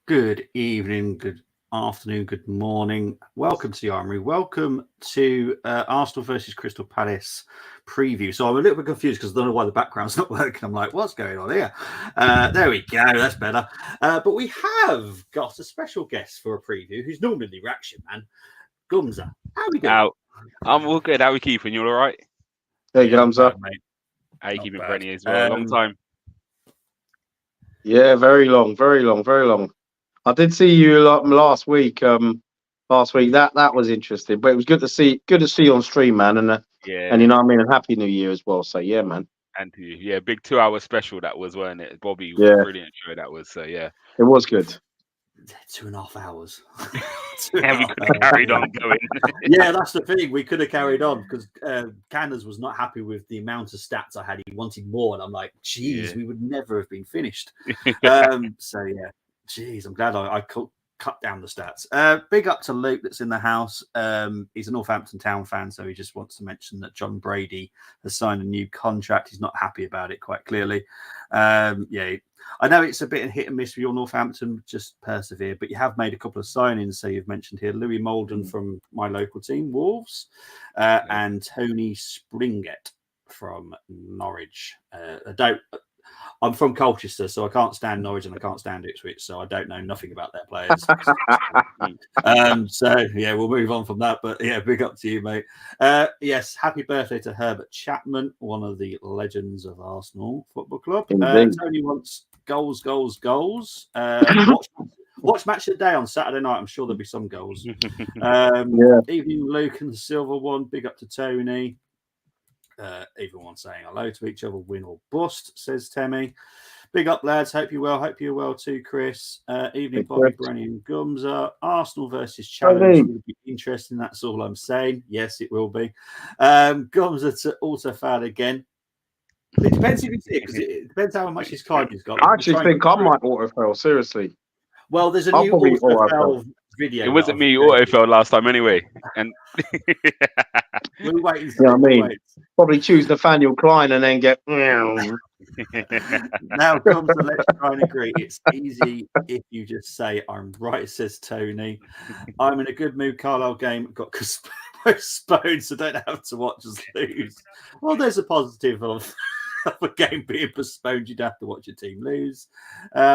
Good evening, good afternoon, good morning. Welcome to the Armoury. Welcome to Arsenal versus Crystal Palace preview. So I'm a little bit confused because I don't know why the background's not working. I'm like, what's going on here? There we go. That's better. But we have got a special guest for a preview who's normally the reaction man. Gumza, how are we doing? I'm all good. How are we keeping? You all right? There you go, Hamza. Mate. How you Not keeping, bad. Brenny, as well? Long time. Yeah, very long. I did see you last week. That was interesting, but it was good to see you on stream, man. And Yeah. and you know what I mean. And happy New Year as well. So yeah, man. And to you. Yeah, big 2 hour special that was, weren't it? Bobby, Yeah. brilliant show that was. So yeah. It was good. 2.5 hours. Yeah, we could have carried on going. Yeah, that's the thing. We could have carried on because Canners was not happy with the amount of stats I had. He wanted more, and I'm like, geez, we would never have been finished. So yeah, geez, I'm glad I cut down the stats. Big up to Luke that's in the house. He's a Northampton Town fan, so he just wants to mention that John Brady has signed a new contract. He's not happy about it, quite clearly. Yeah, I know it's a bit of hit and miss for your Northampton. Just persevere, but you have made a couple of signings. So you've mentioned here Louis Molden from my local team, Wolves, and Tony Springett from Norwich. I'm from Colchester, so I can't stand Norwich and I can't stand Ipswich, so I don't know nothing about their players. So yeah, we'll move on from that. But yeah, big up to you, mate. Yes, happy birthday to Herbert Chapman, one of the legends of Arsenal Football Club. Tony wants goals. Watch match of the day on Saturday night. I'm sure there'll be some goals. Evening, Luke and the silver one. Big up to Tony. Everyone saying hello to each other, win or bust, says Temmie. Big up, lads. Hope you're well. Hope you're well too, Chris. Evening, Bobby, Brenny, and Gumza. Arsenal versus Challenge will be interesting. That's all I'm saying. Yes, it will be. Gumza to also fan again. It depends if it's it, because it depends how much his card he's got. I actually think I might autofill, seriously. Well, there's a new autofill video. It wasn't me autofill last time anyway. And we'll wait and see. You know what I mean? Probably choose Nathaniel Klein and then get. Now comes the let's try and agree. It's easy if you just say, I'm right, says Tony. I'm in a good mood. Carlisle game got postponed, so don't have to watch us lose. Well, there's a positive of a game being postponed. You'd have to watch your team lose.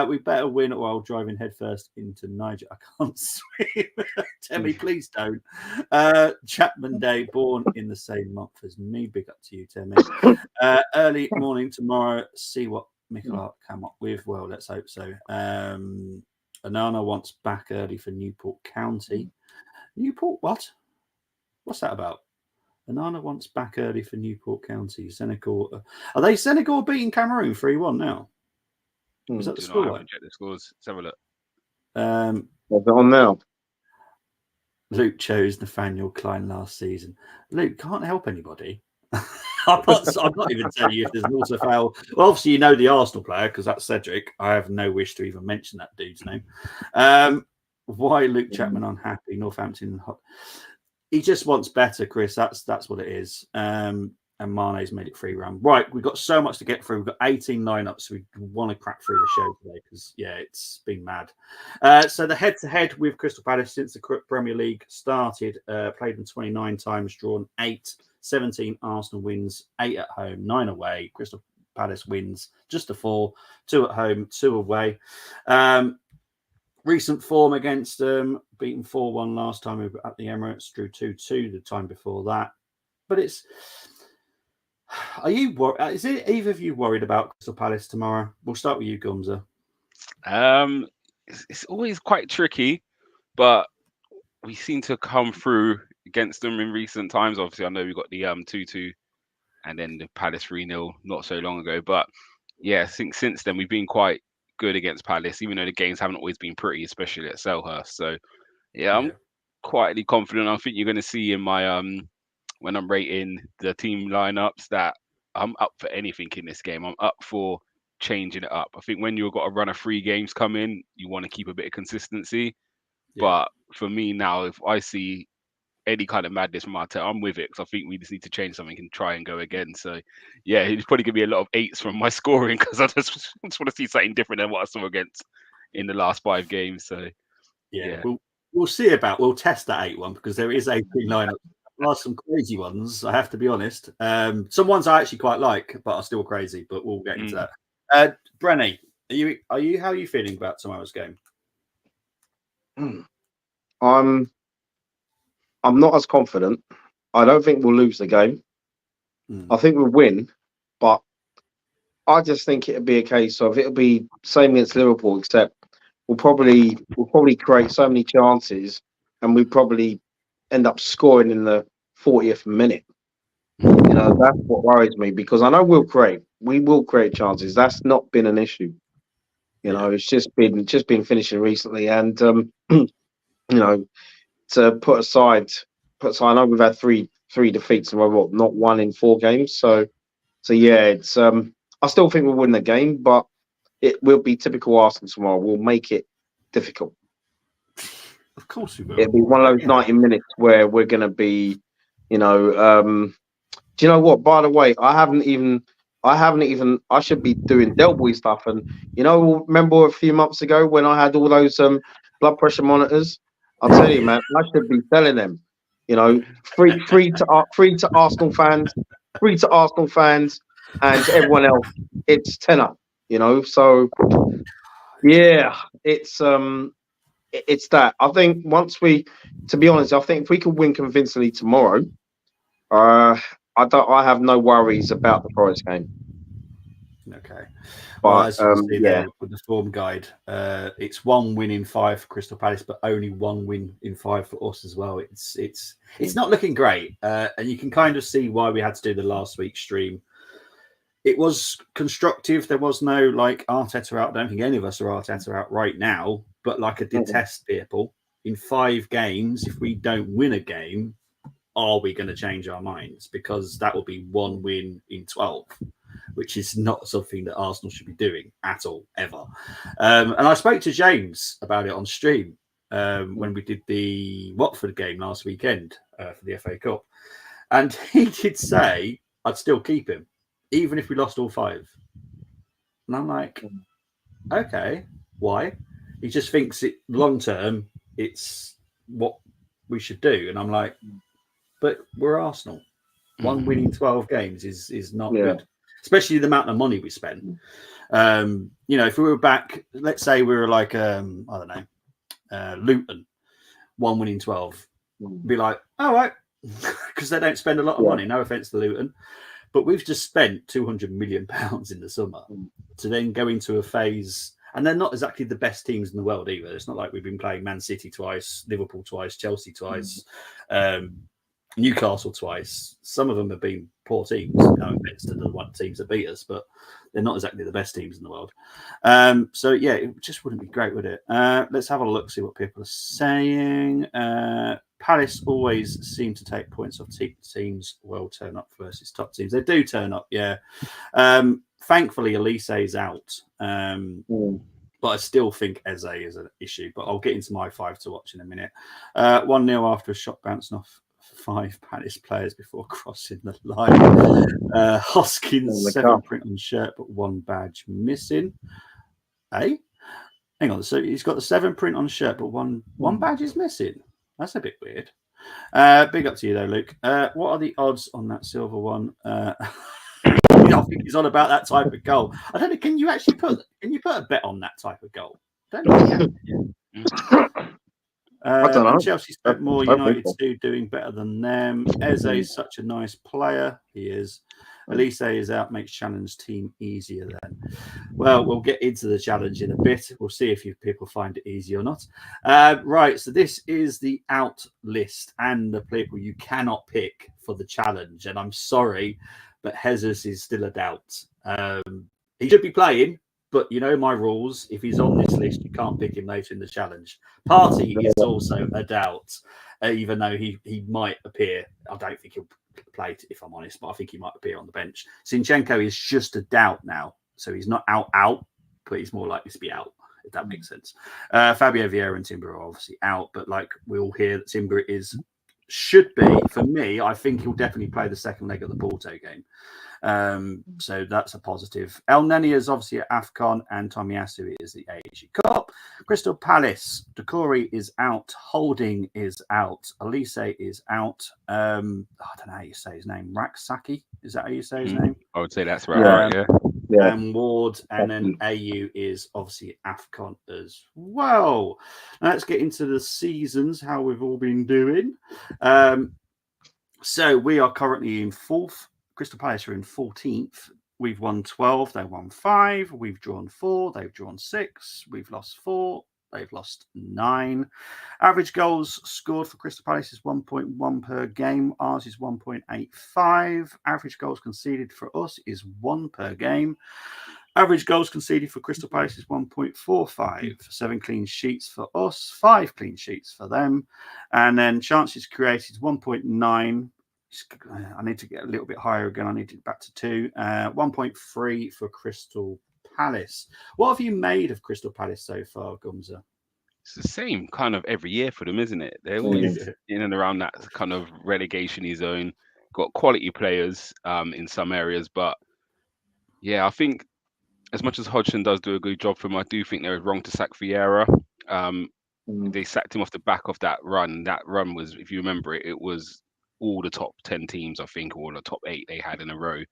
We better win while driving headfirst into Niger. I can't swim. Temmie, please don't. Chapman Day, born in the same month as me. Big up to you, Temmie. Early morning tomorrow. See what Mikel come up with. Well, let's hope so. Anana wants back early for Newport County. Newport what? What's that about? Anana wants back early for Newport County. Senegal. Are they Senegal beating Cameroon 3-1 now? Is that the score? I haven't checked the scores. Let's have a look. What's it on now? Luke chose Nathaniel Klein last season. Luke can't help anybody. I'm not even telling you if there's an also foul. Well, obviously, you know the Arsenal player because that's Cedric. I have no wish to even mention that dude's name. Why Luke Chapman unhappy? Northampton. He just wants better, Chris. That's what it is. And Mane's made it 3-run. Right, we've got so much to get through. We've got 18 lineups. So we want to crack through the show today because, yeah, it's been mad. So the head-to-head with Crystal Palace since the Premier League started, played them 29 times, drawn 8, 17 Arsenal wins, 8 at home, 9 away. Crystal Palace wins just a 4, 2 at home, 2 away. Recent form against beaten 4-1 last time at the Emirates, drew 2-2 the time before that. But is it either of you worried about Crystal Palace tomorrow? We'll start with you, Gumza. It's always quite tricky, but we seem to come through against them in recent times. Obviously, I know we got the 2-2 and then the Palace 3-0 not so long ago. But yeah, I think since then we've been quite good against Palace, even though the games haven't always been pretty, especially at Selhurst. So yeah, I'm quietly confident. I think you're going to see in my when I'm rating the team lineups that I'm up for anything in this game. I'm up for changing it up. I think when you've got a run of 3 games come in, you want to keep a bit of consistency. But for me now, if I see any kind of madness from Arteta, I'm with it because I think we just need to change something and try and go again. So yeah, it's probably gonna be a lot of 8s from my scoring because I just want to see something different than what I saw against in the last 5 games. So yeah. We'll see we'll test that 8-1 because there is 18 lineups. There are some crazy ones, I have to be honest. Some ones I actually quite like, but are still crazy. But we'll get into that. Brenny, how are you feeling about tomorrow's game? I'm not as confident. I don't think we'll lose the game. I think we'll win, but I just think it'll be a case of it'll be same against Liverpool, except we'll probably create so many chances, and we probably end up scoring in the 40th minute. That's what worries me, because I know we will create chances. That's not been an issue. It's just been finishing recently, and to put aside, I know we've had three defeats and we're not 1 in 4 games. So yeah, it's I still think we'll win the game, but it will be typical Arsenal tomorrow. We'll make it difficult. Of course we will. It'll be one of those 90 minutes where we're going to be, do you know what? By the way, I should be doing Del Boy stuff. And, remember a few months ago when I had all those blood pressure monitors? I'll tell you, man, I should be selling them. Free to Arsenal fans, and everyone else. It's tenner. So yeah, it's that. I think to be honest, I think if we could win convincingly tomorrow, I have no worries about the Forest game. Okay. But well, as you can see there with the form guide, it's 1 win in 5 for Crystal Palace, but only 1 win in 5 for us as well. It's not looking great, and you can kind of see why we had to do the last week's stream. It was constructive. There was no Arteta out. I don't think any of us are Arteta out right now, but I did test people in 5 games. If we don't win a game, are we going to change our minds? Because that will be 1 win in 12. Which is not something that Arsenal should be doing at all, ever. And I spoke to James about it on stream when we did the Watford game last weekend for the FA Cup. And he did say I'd still keep him, even if we lost all 5. And I'm like, okay, why? He just thinks it long term, it's what we should do. And I'm like, but we're Arsenal. 1 win in 12 games is not good. Especially the amount of money we spend. If we were back, let's say we were I don't know, Luton, 1 win in 12, be like, all right, because they don't spend a lot of money. No offense to Luton, but we've just spent £200 million in the summer to then go into a phase, and they're not exactly the best teams in the world either. It's not like we've been playing Man City twice, Liverpool twice, Chelsea twice, Newcastle twice. Some of them have been poor teams. No offense to the teams that beat us, but they're not exactly the best teams in the world. So yeah, it just wouldn't be great, would it? Let's have a look, see what people are saying. Palace always seem to take points off teams well turn up versus top teams. They do turn up, yeah. Thankfully, Elise is out. But I still think Eze is an issue. But I'll get into my 5 to watch in a minute. 1-0 after a shot bouncing off 5 Palace players before crossing the line. Hoskins, 7 print on shirt, but 1 badge missing. Hang on. So he's got the 7 print on shirt, but one badge is missing. That's a bit weird. Big up to you though, Luke. What are the odds on that silver one? I think he's on about that type of goal. I don't know. Can you put a bet on that type of goal? I don't know. I don't know. Chelsea spent more. United still doing better than them. Eze is such a nice player. He is. Elise is out, makes challenge team easier then. Well, we'll get into the challenge in a bit. We'll see if people find it easy or not. Right, so this is the out list and the people you cannot pick for the challenge. And I'm sorry, but Jesus is still a doubt. He should be playing, but you know my rules. If he's on this list, you can't pick him later in the challenge. Partey is also a doubt, even though he might appear. I don't think he'll play, if I'm honest, but I think he might appear on the bench. Zinchenko is just a doubt now. So he's not out, but he's more likely to be out, if that makes sense. Fabio Vieira and Timber are obviously out, but we all hear that Timber is should be, for me, I think he'll definitely play the second leg of the Porto game. So that's a positive. El Neni is obviously at AFCON, and Tomiyasu is the Asia Cup. Crystal Palace, Decore is out, Holding is out, Elise is out. I don't know how you say his name. Raksaki, is that how you say his name? I would say that's right. Yeah. And Ward, and then AU is obviously AFCON as well. Now let's get into the seasons, how we've all been doing. So we are currently in 4th. Crystal Palace are in 14th. We've won 12. They won 5. We've drawn 4. They've drawn 6. We've lost 4. They've lost 9. Average goals scored for Crystal Palace is 1.1 per game. Ours is 1.85. Average goals conceded for us is 1 per game. Average goals conceded for Crystal Palace is 1.45. 7 clean sheets for us, 5 clean sheets for them. And then chances created 1.9. I need to get a little bit higher again. I need to get back to 2. 1.3 for Crystal Palace. What have you made of Crystal Palace so far, Gumza? It's the same kind of every year for them, isn't it? They're always in and around that kind of relegation-y zone. Got quality players in some areas, but yeah, I think as much as Hodgson does do a good job for him, I do think they were wrong to sack Vieira. They sacked him off the back of that run. That run was, if you remember it, it was all the top 10 teams, I think, or the top 8 they had in a row.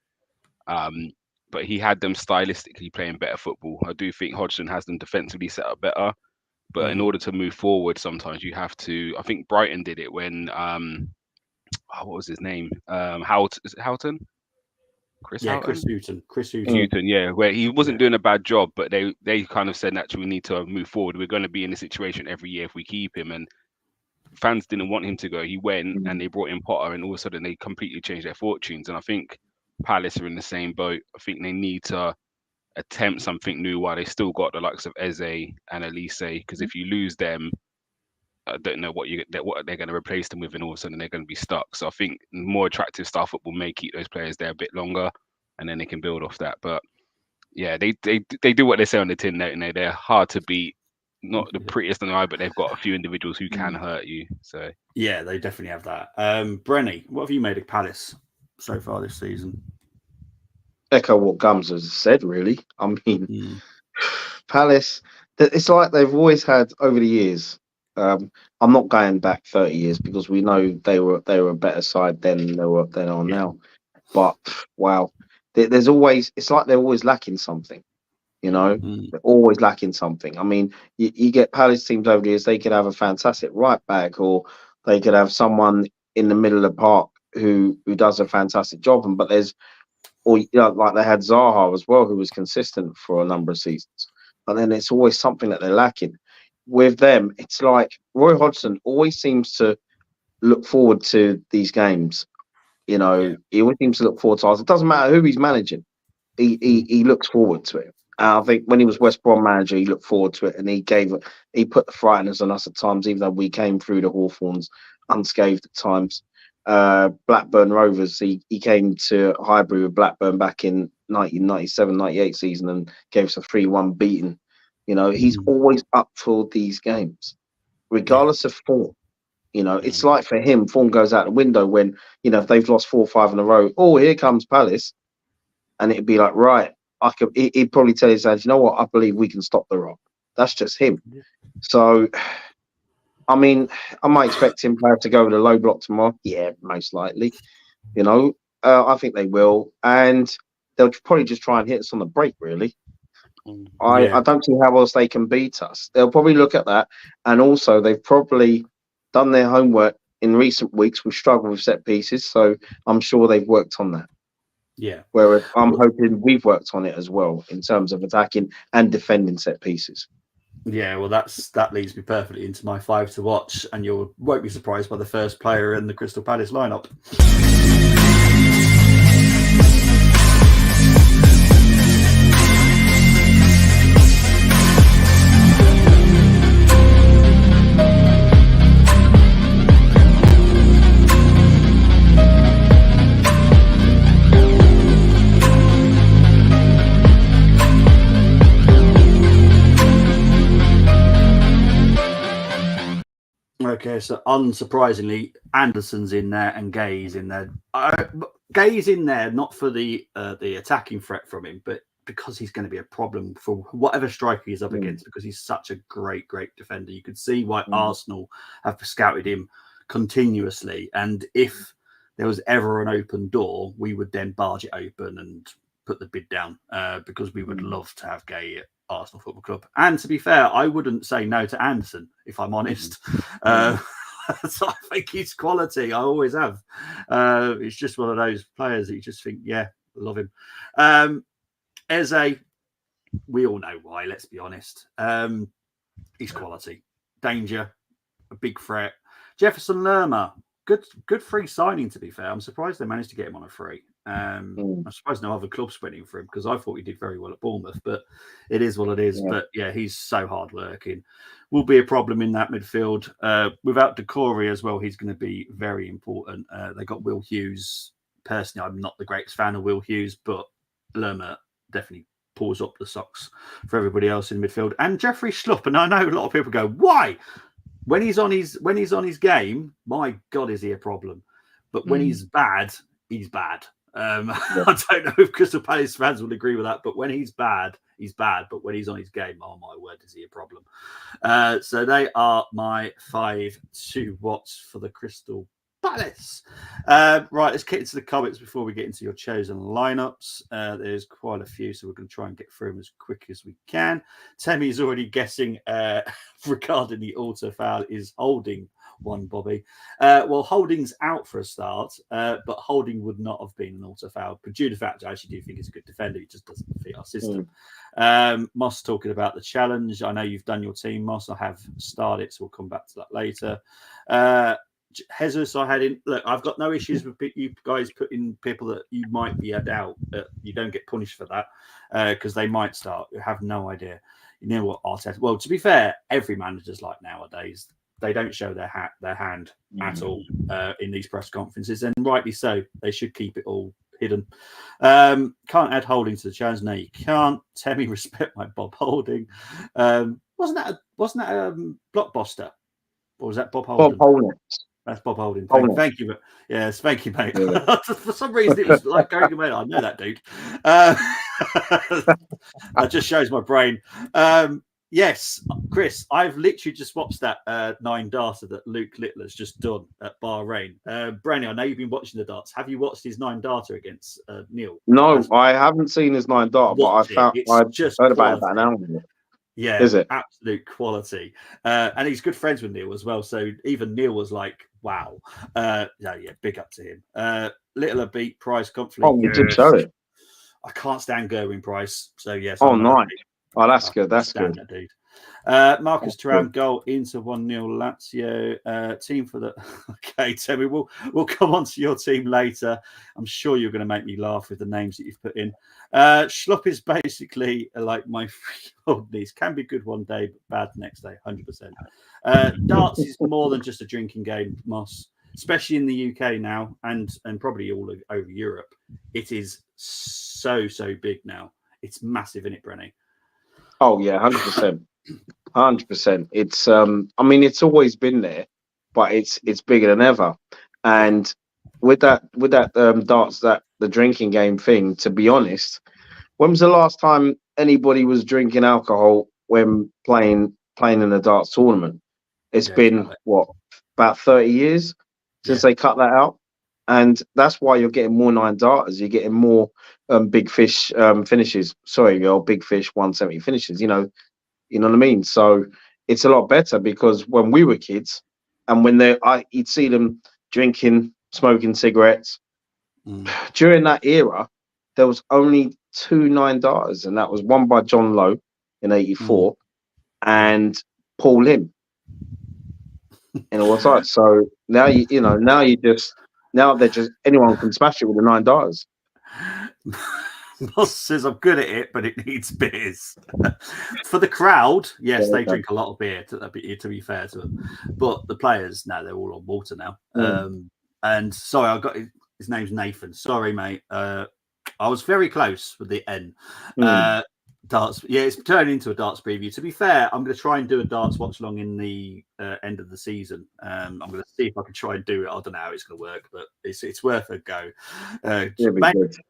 But he had them stylistically playing better football. I do think Hodgson has them defensively set up better. But in order to move forward, sometimes you have to. I think Brighton did it when what was his name? Houghton? Chris Houghton? Chris Houghton, yeah, where he wasn't doing a bad job, but they kind of said, naturally, we need to move forward. We're going to be in a situation every year if we keep him, and fans didn't want him to go. He went, and they brought in Potter, and all of a sudden they completely changed their fortunes. And I think Palace are in the same boat. I think they need to attempt something new while they still got the likes of Eze and Elise, because if you lose them, I don't know what they're going to replace them with, and all of a sudden they're going to be stuck. So I think more attractive style football may keep those players there a bit longer, and then they can build off that. But yeah, they do what they say on the tin, don't they? They're hard to beat. Not the prettiest in the eye, but they've got a few individuals who can hurt you. So yeah, they definitely have that. Brenny, what have you made of Palace so far this season? Echo what Gums has said, really. I mean, Palace, it's like they've always had over the years. I'm not going back 30 years because we know they were a better side than they are now. But wow, there's always, it's like they're always lacking something. You know, they're always lacking something. I mean, you get Palace teams over the years, they could have a fantastic right back, or they could have someone in the middle of the park who does a fantastic job. But there's, or like they had Zaha as well, who was consistent for a number of seasons. But then it's always something that they're lacking. With them, it's like Roy Hodgson always seems to look forward to these games. You know, he always seems to look forward to us. It doesn't matter who he's managing. He looks forward to it. I think when he was West Brom manager, he looked forward to it, and he put the frighteners on us at times, even though we came through the Hawthorns unscathed at times. Blackburn Rovers, he came to Highbury with Blackburn back in 1997-98 season and gave us a 3-1 beating. You know, he's always up for these games, regardless of form. You know, it's like for him, form goes out the window when, you know, if they've lost 4 or 5 in a row, oh, here comes Palace. And it'd be like, right, he'd probably tell his dad, you know what, I believe we can stop the rot. That's just him. So, I mean, I might expect him to go with a low block tomorrow. Yeah, most likely. You know, I think they will. And they'll probably just try and hit us on the break, really. I don't see how else they can beat us. They'll probably look at that. And also, they've probably done their homework in recent weeks. We've struggled with set pieces. So I'm sure they've worked on that. Yeah. Whereas I'm hoping we've worked on it as well in terms of attacking and defending set pieces. Yeah, well, that leads me perfectly into my 5 to watch, and you won't be surprised by the first player in the Crystal Palace lineup. Okay, so unsurprisingly, Anderson's in there and Gay's in there. Gay's in there not for the attacking threat from him, but because he's going to be a problem for whatever striker he's up against, because he's such a great defender. You could see why Arsenal have scouted him continuously, and if there was ever an open door, we would then barge it open and put the bid down, because we would love to have Gay at Arsenal Football Club. And to be fair, I wouldn't say no to Anderson, if I'm honest. So I think he's quality. I always have. It's just one of those players that you just think, yeah, love him. Eze, we all know why, let's be honest. He's quality. Danger, a big threat. Jefferson Lerma, good free signing, to be fair. I'm surprised they managed to get him on a free. I'm surprised no other club's winning for him, because I thought he did very well at Bournemouth, but it is what it is. But yeah, he's so hard working. Will be a problem in that midfield. Without Decore as well, he's going to be very important. They got Will Hughes. Personally, I'm not the greatest fan of Will Hughes, but Lerma definitely pulls up the socks for everybody else in midfield. And Jeffrey Schlupp, and I know a lot of people go, why? When he's on his game, my God, is he a problem? But when he's bad, he's bad. I don't know if Crystal Palace fans will agree with that, but when he's bad, he's bad. But when he's on his game, oh my word, is he a problem? So they are my 5 to watch for the Crystal Palace. Right, let's get into the comments before we get into your chosen lineups. There's quite a few, so we're going to try and get through them as quick as we can. Temmy's already guessing regarding the auto foul is Holding one, Bobby. Well, Holding's out for a start, but Holding would not have been an auto foul. But due to the fact, I actually do think he's a good defender. He just doesn't fit our system. Moss talking about the challenge. I know you've done your team, Moss. I have started, so we'll come back to that later. Jesus, I had in. Look, I've got no issues with you guys putting people that you might be a doubt. You don't get punished for that, because they might start. You have no idea. You know what Arteta? Well, to be fair, every manager's like nowadays. They don't show their hand at all in these press conferences, and rightly so. They should keep it all hidden. Can't add Holding to the challenge. No, you can't. Tell me, respect my Bob Holding. Wasn't that a Blockbuster? Or was that Bob Holding? Bob Holding. That's Bob Holding. Thank you. Yes, thank you, mate. Yeah. For some reason, it was like going away. I know that dude. That just shows my brain. Yes, Chris, I've literally just watched that 9 darter that Luke Littler's just done at Bahrain. Brenny, I know you've been watching the darts. Have you watched his 9 darter against Neil? No, I haven't seen his 9 dart, but I just heard about that now. Yeah, is it absolute quality? And he's good friends with Neil as well. So even Neil was like, "Wow, yeah, big up to him." Littler beat Price comfortably. Oh, you did show it. I can't stand Gerwin Price, so yes. Oh, nice. Oh, that's good. That's good. That dude. Marcus Thuram goal into 1-0 Lazio. Team for the okay, Timmy. We'll come on to your team later. I'm sure you're going to make me laugh with the names that you've put in. Schlupp is basically like my 3-year-old niece. Can be good one day, but bad the next day. 100%. Darts is more than just a drinking game, Moss. Especially in the UK now, and probably all over Europe. It is so big now. It's massive, isn't it, Brenny? Oh yeah, 100%. 100%. It's I mean, it's always been there, but it's bigger than ever. And with that darts, that the drinking game thing, to be honest, when was the last time anybody was drinking alcohol when playing in a darts tournament? It's been what, about 30 years since they cut that out. And that's why you're getting more 9 darters. You're getting more big fish finishes. Sorry, big fish 170 finishes. You know what I mean? So it's a lot better, because when we were kids, and when you'd see them drinking, smoking cigarettes. During that era, there was only 2 9 darters, and that was one by John Lowe in '84 and Paul Lim. What's that? So now now they're just anyone can smash it with the 9 darters. Moss says I'm good at it, but it needs beers. For the crowd, yes, they drink a lot of beer. To be fair to them, but the players, no, they're all on water now. And sorry, I got his name's Nathan. Sorry, mate. I was very close with the N. Darts, yeah, it's turning into a darts preview. To be fair, I'm going to try and do a darts watch along in the end of the season. I'm going to see if I can try and do it. I don't know how it's going to work, but it's worth a go. We're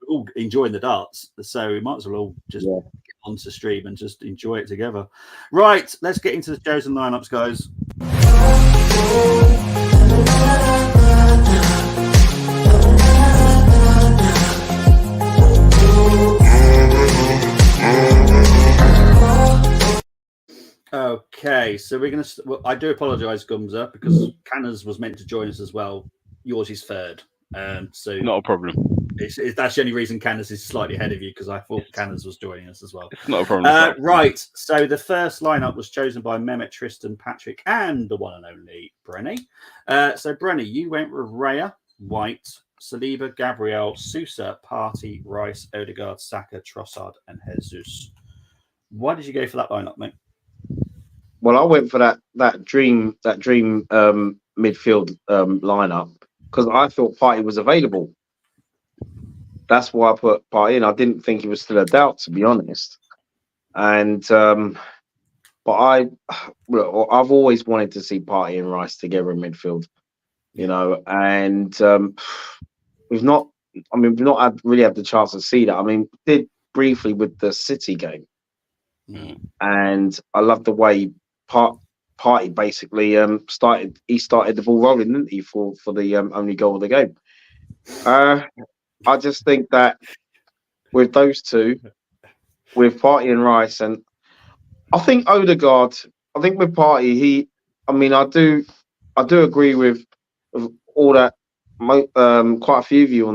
all enjoying the darts, so we might as well all just get onto stream and just enjoy it together. Right, let's get into the chosen lineups, guys. Okay, so we're going to. Well, I do apologise, Gumza, because Canners was meant to join us as well. Yours is third, so not a problem. That's the only reason Canners is slightly ahead of you, because I thought Canners was joining us as well. It's not a problem. Right, so the first lineup was chosen by Mehmet, Tristan, Patrick, and the one and only Brenny. So Brenny, you went with Raya, White, Saliba, Gabriel, Sousa, Partey, Rice, Odegaard, Saka, Trossard, and Jesus. Why did you go for that lineup, mate? Well, I went for that dream midfield lineup because I thought Partey was available. That's why I put Partey in. I didn't think he was still a doubt, to be honest. And but I've always wanted to see Partey and Rice together in midfield, you know. And we've not really had the chance to see that. I mean, we did briefly with the City game, and I love the way Partey basically started the ball rolling, didn't he, for the only goal of the game. I just think that with those two, with Partey and Rice, and I think Odegaard, I think with Partey, I do agree with all that. Quite a few of you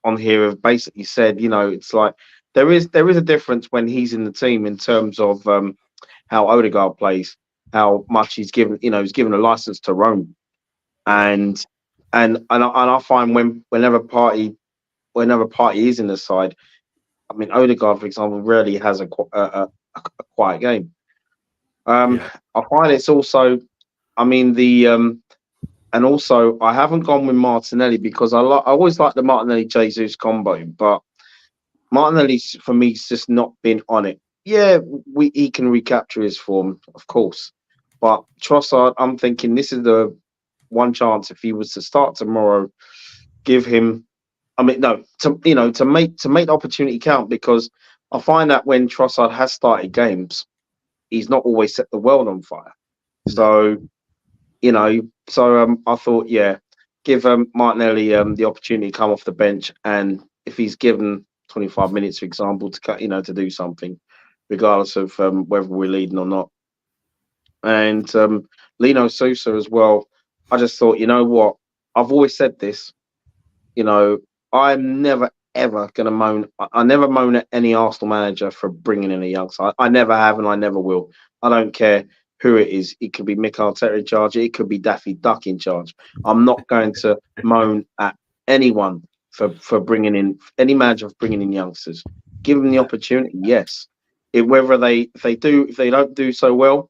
on here have basically said, you know, it's like there is a difference when he's in the team in terms of how Odegaard plays, how much he's given a license to roam, and I find whenever Partey is in the side, I mean Odegaard, for example, rarely has a quiet game. I find it's also, I mean and also I haven't gone with Martinelli because I always like the Martinelli Jesus combo, but Martinelli for me has just not been on it. Yeah, he can recapture his form, of course. But Trossard, I'm thinking this is the one chance if he was to start tomorrow, give him. I mean, no, to make the opportunity count, because I find that when Trossard has started games, he's not always set the world on fire. So, I thought, give Martinelli the opportunity to come off the bench, and if he's given 25 minutes, for example, to do something, regardless of whether we're leading or not. And Lino Sousa as well. I just thought, you know what? I've always said this. You know, I'm never ever going to moan. I never moan at any Arsenal manager for bringing in a youngster. I never have, and I never will. I don't care who it is. It could be Mick Arteta in charge. It could be Daffy Duck in charge. I'm not going to moan at anyone for bringing in any manager for bringing in youngsters. Give them the opportunity. Yes. Whether if they don't do so well,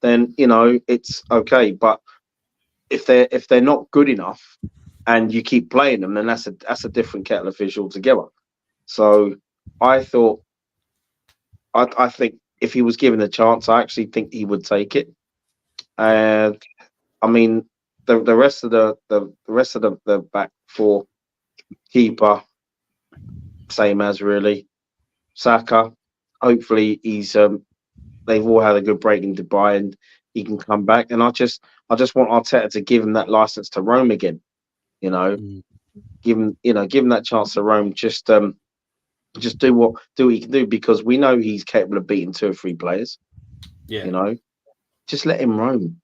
then it's okay. But if they're not good enough and you keep playing them, then that's a different kettle of fish altogether. So I thought, I think if he was given a chance, I actually think he would take it. And I mean, the rest of the back four, keeper, same as really. Saka, hopefully they've all had a good break in Dubai and he can come back. And I just want Arteta to give him that license to roam again. Give him that chance to roam. Just do what he can do, because we know he's capable of beating 2 or 3 players. Yeah. Just let him roam.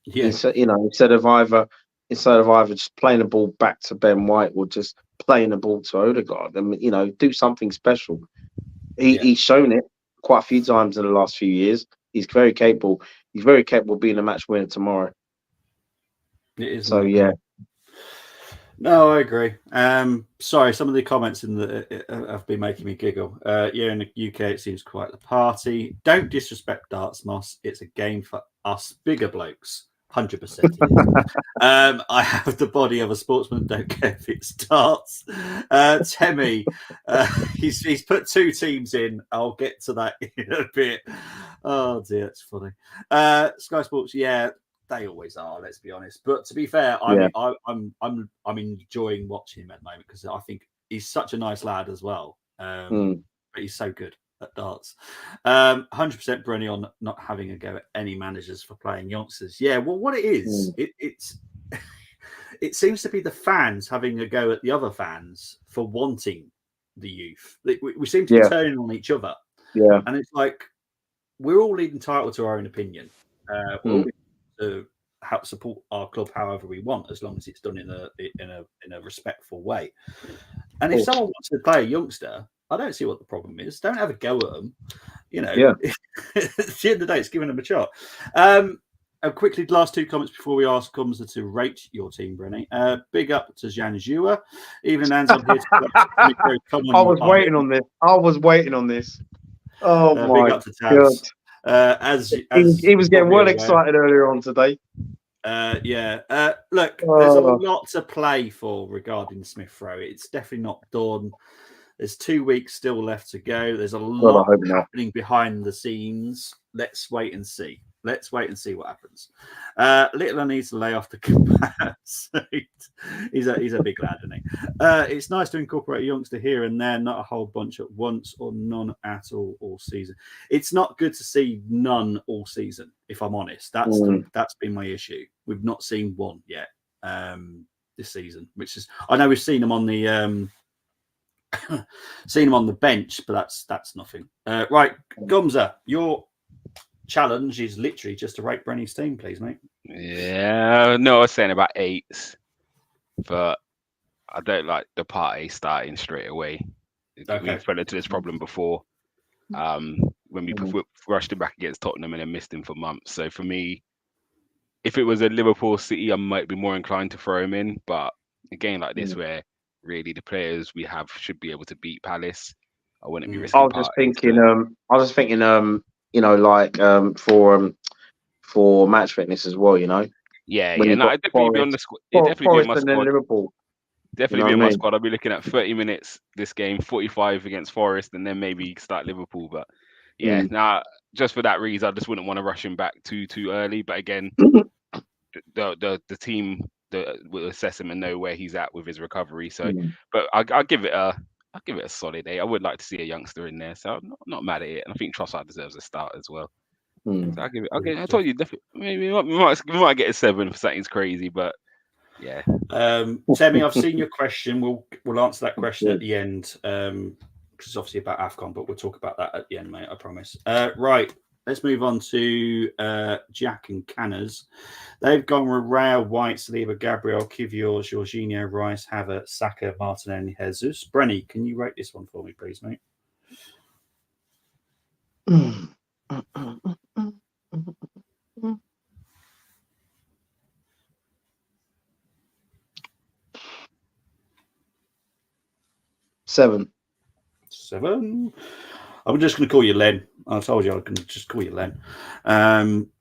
Yeah. Instead of either just playing the ball back to Ben White or just playing the ball to Odegaard. I mean, do something special. He's shown it quite a few times in the last few years. He's very capable. He's very capable of being a match winner tomorrow. It is. So yeah. No, I agree. Sorry, some of the comments have been making me giggle. In the UK, it seems quite the party. Don't disrespect darts, Moss. It's a game for us bigger blokes. 100% it is. I have the body of a sportsman, don't care if it starts. Temi, he's put 2 teams in. I'll get to that in a bit. Oh dear, that's funny. Sky Sports, yeah, they always are, let's be honest. But to be fair, I'm enjoying watching him at the moment because I think he's such a nice lad as well. But he's so good at darts. 100% Brenny on not having a go at any managers for playing youngsters. Yeah, well, what it is, it's it seems to be the fans having a go at the other fans for wanting the youth. We seem to be turning on each other. Yeah, and it's like we're all entitled to our own opinion. We're all to help support our club however we want, as long as it's done in a respectful way. And if someone wants to play a youngster, I don't see what the problem is. Don't have a go at them. You know, at the end of the day, it's giving them a shot. Quickly, last 2 comments before we ask Gumza to rate your team, Brenny. Big up to Jan Jua. Even Anne's on here. I was waiting on this. Oh my big up to Tabs. He was getting well excited earlier on today. Look, there's a lot to play for regarding Smith Rowe. It's definitely not done. There's 2 weeks still left to go. There's a lot happening behind the scenes. Let's wait and see. What happens. Littler needs to lay off the capacity. He's a big lad, isn't he? It's nice to incorporate a youngster here and there, not a whole bunch at once or none at all season. It's not good to see none all season, if I'm honest. That's been my issue. We've not seen one yet this season, which is, I know we've seen them on the bench, but that's nothing. Right, Gumza, your challenge is literally just to rate Brenny's team, please, mate. Yeah, no, I was saying about 8s, but I don't like the Partey starting straight away. We fell into this problem before when we rushed him back against Tottenham and then missed him for months. So for me, if it was a Liverpool City, I might be more inclined to throw him in. But a game like this, where really the players we have should be able to beat Palace, I wouldn't be risking. I was just thinking, you know, like for match fitness as well, you know. Yeah, no, I'd definitely be on the squad. It'd definitely be on my squad. Liverpool. Definitely be on my squad. I'll be looking at 30 minutes this game, 45 against Forest, and then maybe start Liverpool. But yeah, just for that reason, I just wouldn't want to rush him back too early. But again, the team will assess him and know where he's at with his recovery. So, but I'll give it a solid 8. I would like to see a youngster in there, so I'm not mad at it. And I think Trossard deserves a start as well. So I'll give it. I told you, definitely, maybe we might get a 7 if something's crazy, but yeah. Temi, I've seen your question. We'll answer that question at the end, because it's obviously about AFCON, but we'll talk about that at the end, mate. I promise. Right. Let's move on to Jack and Canners. They've gone with Rao, White, Saliba, Gabriel, Kivior, Jorginho, Rice, Havertz, Saka, Martinelli, Jesus. Brenny, can you rate this one for me, please, mate? Seven. I'm just going to call you Len. I told you I can just call you Len.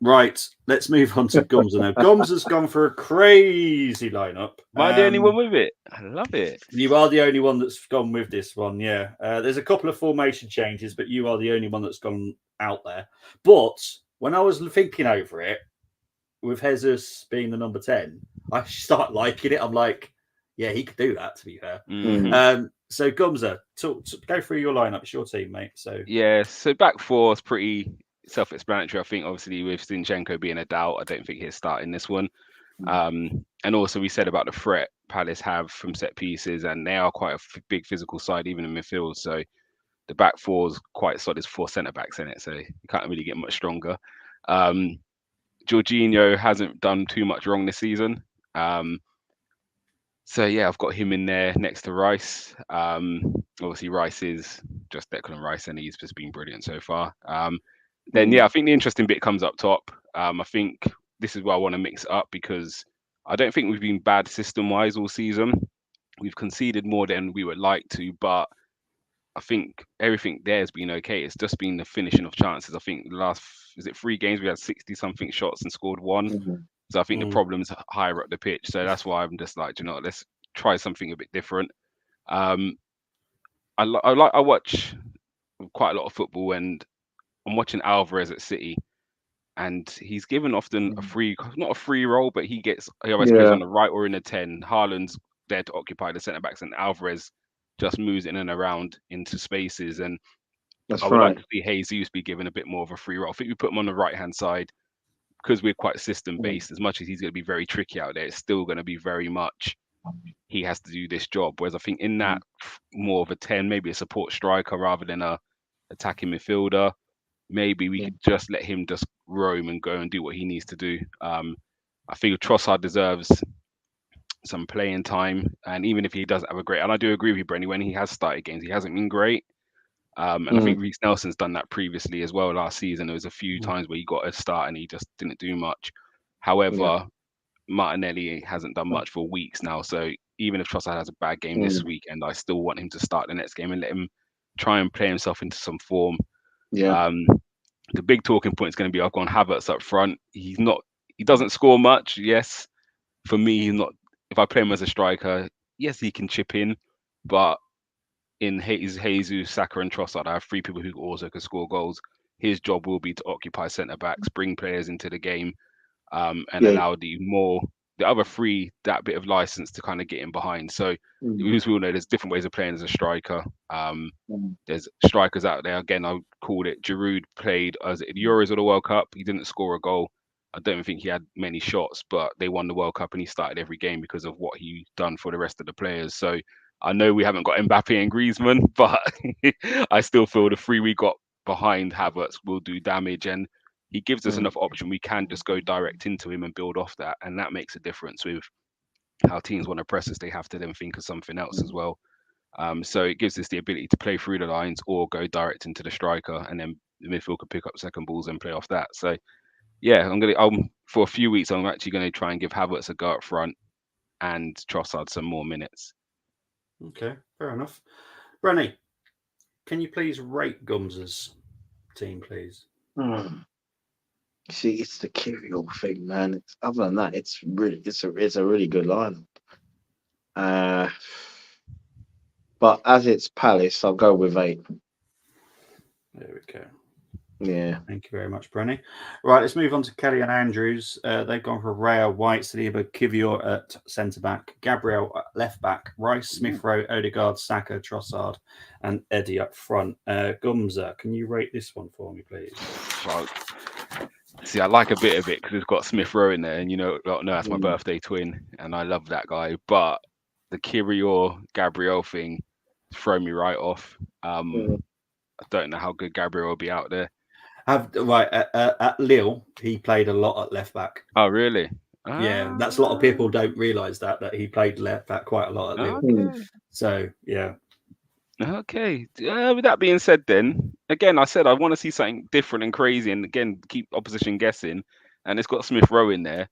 Right, let's move on to Gumza now. Gumza's gone for a crazy lineup. Am I the only one with it? I love it. You are the only one that's gone with this one, yeah. There's a couple of formation changes, but you are the only one that's gone out there. But when I was thinking over it, with Jesus being the number 10, I start liking it. I'm like, yeah, he could do that, to be fair. So Gumza, go through your lineup. It's your team, mate. So back 4 is pretty self-explanatory. I think obviously with Zinchenko being a doubt, I don't think he'll start in this one. And also we said about the threat Palace have from set pieces, and they are quite a big physical side even in midfield. So the back 4 is quite solid. There's 4 centre backs in it, so you can't really get much stronger. Jorginho hasn't done too much wrong this season. So yeah, I've got him in there next to Rice. Obviously Rice is just Declan Rice, and he's just been brilliant so far. Then I think the interesting bit comes up top. I think this is where I want to mix it up, because I don't think we've been bad system-wise all season. We've conceded more than we would like to, but I think everything there has been okay. It's just been the finishing of chances. I think the last 3 games we had 60-something shots and scored 1. So I think the problem's higher up the pitch. So that's why I'm just like, let's try something a bit different. I watch quite a lot of football, and I'm watching Alvarez at City, and he's given often not a free role, but he always plays on the right or in the 10. Haaland's there to occupy the centre backs, and Alvarez just moves in and around into spaces. And I would like to see Jesus be given a bit more of a free role. I think we put him on the right hand side because we're quite system based. As much as he's going to be very tricky out there, it's still going to be very much he has to do this job. Whereas I think in that more of a 10, maybe a support striker rather than a attacking midfielder, maybe we could just let him just roam and go and do what he needs to do. I think Trossard deserves some playing time, and even if he doesn't have a great, and I do agree with you, Brenny, when he has started games, he hasn't been great. And I think Reece Nelson's done that previously as well last season. There was a few times where he got a start and he just didn't do much. However, Martinelli hasn't done much for weeks now. So even if Trossard has a bad game this weekend, I still want him to start the next game and let him try and play himself into some form. The big talking point is going to be I've gone Havertz up front. He doesn't score much. Yes, for me, he's not. If I play him as a striker, yes, he can chip in, but in Jesus, Saka, and Trossard, I have three people who also can score goals. His job will be to occupy centre backs, bring players into the game, and allow the other three that bit of license to kind of get in behind. So as we all know, there's different ways of playing as a striker. There's strikers out there. Again, I called it. Giroud played as the Euros or the World Cup. He didn't score a goal. I don't think he had many shots, but they won the World Cup and he started every game because of what he done for the rest of the players. So I know we haven't got Mbappe and Griezmann, but I still feel the three we got behind Havertz will do damage, and he gives us enough option. We can just go direct into him and build off that, and that makes a difference with how teams want to press us. They have to then think of something else as well. So it gives us the ability to play through the lines or go direct into the striker, and then the midfield can pick up second balls and play off that. So yeah, for a few weeks, I'm actually going to try and give Havertz a go up front and Trossard some more minutes. Okay, fair enough. Brenny, can you please rate Gums' team, please? See, it's the Kirill thing, man. Other than that, it's a really good lineup. But as it's Palace, I'll go with 8. There we go. Yeah. Thank you very much, Brenny. Right, let's move on to Kelly and Andrews. They've gone for Raya, White, Saliba, Kivior at centre-back, Gabriel at left-back, Rice, Smith-Rowe, Odegaard, Saka, Trossard, and Eddie up front. Gumza, can you rate this one for me, please? Well, see, I like a bit of it because it's got Smith-Rowe in there, and that's my birthday twin, and I love that guy. But the Kivior Gabriel thing throw me right off. I don't know how good Gabriel will be out there. At Lille, he played a lot at left back. Oh, really? Yeah, that's a lot of people don't realise that he played left back quite a lot at Lille. Okay. So yeah. Okay. With that being said, then again, I said I want to see something different and crazy, and again keep opposition guessing. And it's got Smith-Rowe in there.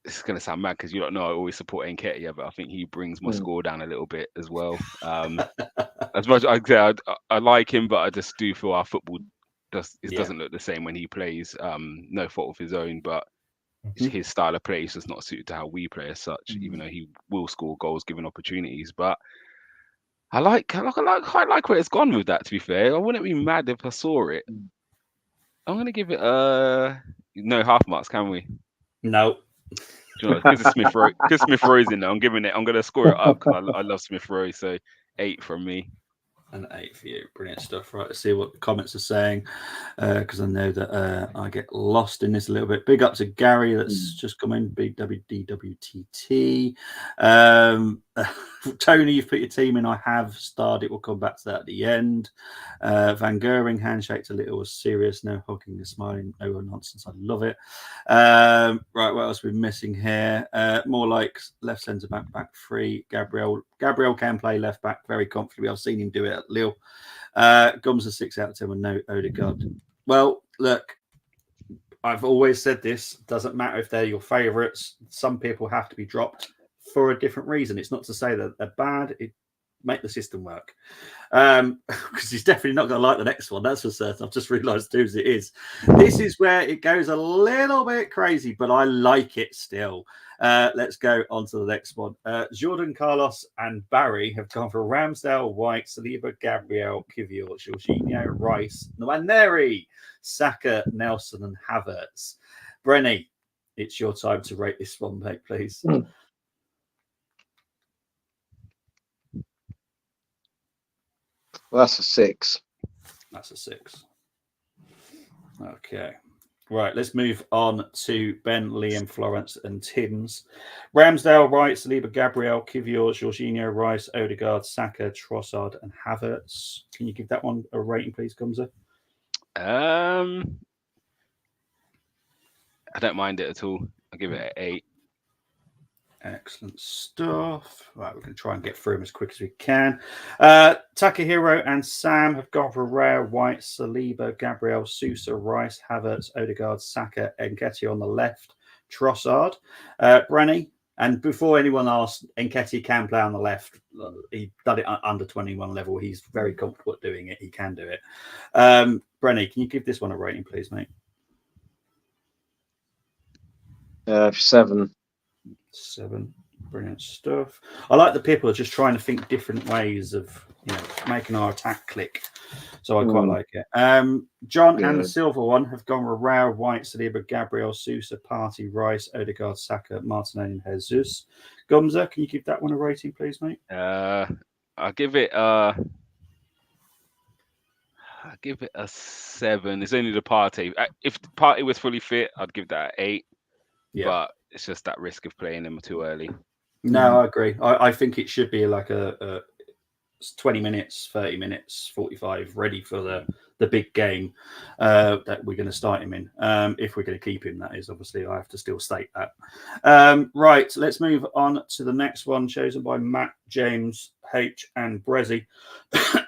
It's gonna sound mad because you don't know I always support Nketiah, but I think he brings my score down a little bit as well. As much as I like him, but I just do feel our football doesn't look the same when he plays. No fault of his own, but his style of play is just not suited to how we play as such. Even though he will score goals given opportunities, but I quite like where it's gone with that. To be fair, I wouldn't be mad if I saw it. I'm gonna give it no half marks, can we? No. Because Smith-Rowe's in there, I'm gonna score it up because I love Smith-Rowe. So 8 from me. An 8 for you. Brilliant stuff. Right, let's see what the comments are saying, because I know that I get lost in this a little bit. Big up to Gary that's just come in. Big WDWTT. Tony, you've put your team in. I have starred. It will come back to that at the end. Van Goering, handshake to Little was serious. No hugging and smiling. No nonsense. I love it. Right, what else are we missing here? More like left centre back 3. Gabriel can play left back very comfortably. I've seen him do it at Lille. Gums a 6 out of 10 with no Odegaard. Well, look, I've always said this. Doesn't matter if they're your favourites. Some people have to be dropped for a different reason. It's not to say that they're bad. make the system work. Because he's definitely not going to like the next one. That's for certain. I've just realised whose it is. This is where it goes a little bit crazy, but I like it still. Let's go on to the next one. Jordan, Carlos, and Barry have gone for Ramsdale, White, Saliba, Gabriel, Kivior, Jorginho, Rice, Nwaneri, Saka, Nelson, and Havertz. Brenny, it's your time to rate this one, mate, please. Well, that's a 6. That's a 6. Okay. Right, let's move on to Ben, Liam, Florence, and Tim's. Ramsdale, Wright, Saliba, Gabriel, Kivior, Jorginho, Rice, Odegaard, Saka, Trossard, and Havertz. Can you give that one a rating, please, Gumza? I don't mind it at all. I'll give it an 8. Excellent stuff. Right, we're going to try and get through them as quick as we can. Takahiro and Sam have gone for Rare, White, Saliba, Gabriel, Sousa, Rice, Havertz, Odegaard, Saka, Nketiah on the left, Trossard. Brenny, and before anyone asks, Nketiah can play on the left. He done it under 21 level. He's very comfortable at doing it. He can do it. Brenny, can you give this one a rating, please, mate? 7. 7. Brilliant stuff. I like the people are just trying to think different ways of making our attack click. So I quite like it. John and the silver one have gone with Rao, White, Saliba, Gabriel, Sousa, Partey, Rice, Odegaard, Saka, Martinelli, and Jesus. Gumza, can you give that one a rating, please, mate? I'll give it a 7. It's only the Partey. If the Partey was fully fit, I'd give that an 8. Yeah. But it's just that risk of playing him too early. No, I agree. I think it should be like a 20 minutes, 30 minutes, 45, ready for the big game that we're going to start him in. If we're going to keep him, that is. Obviously, I have to still state that. Right, let's move on to the next one, chosen by Matt, James, H, and Brezzy.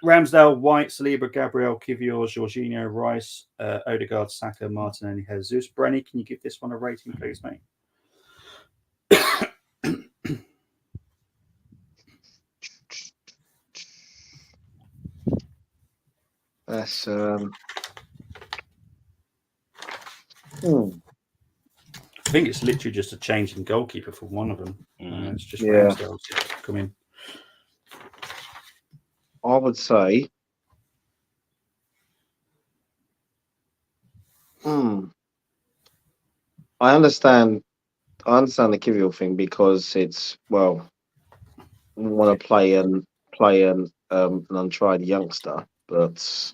Ramsdale, White, Saliba, Gabriel, Kivior, Jorginho, Rice, Odegaard, Saka, Martinelli, Jesus. Brenny, can you give this one a rating, please, mate? That's I think it's literally just a change in goalkeeper for one of them. It's just Ramsdale come in. I would say I understand the Kivior thing because it's we want to play an untried youngster, but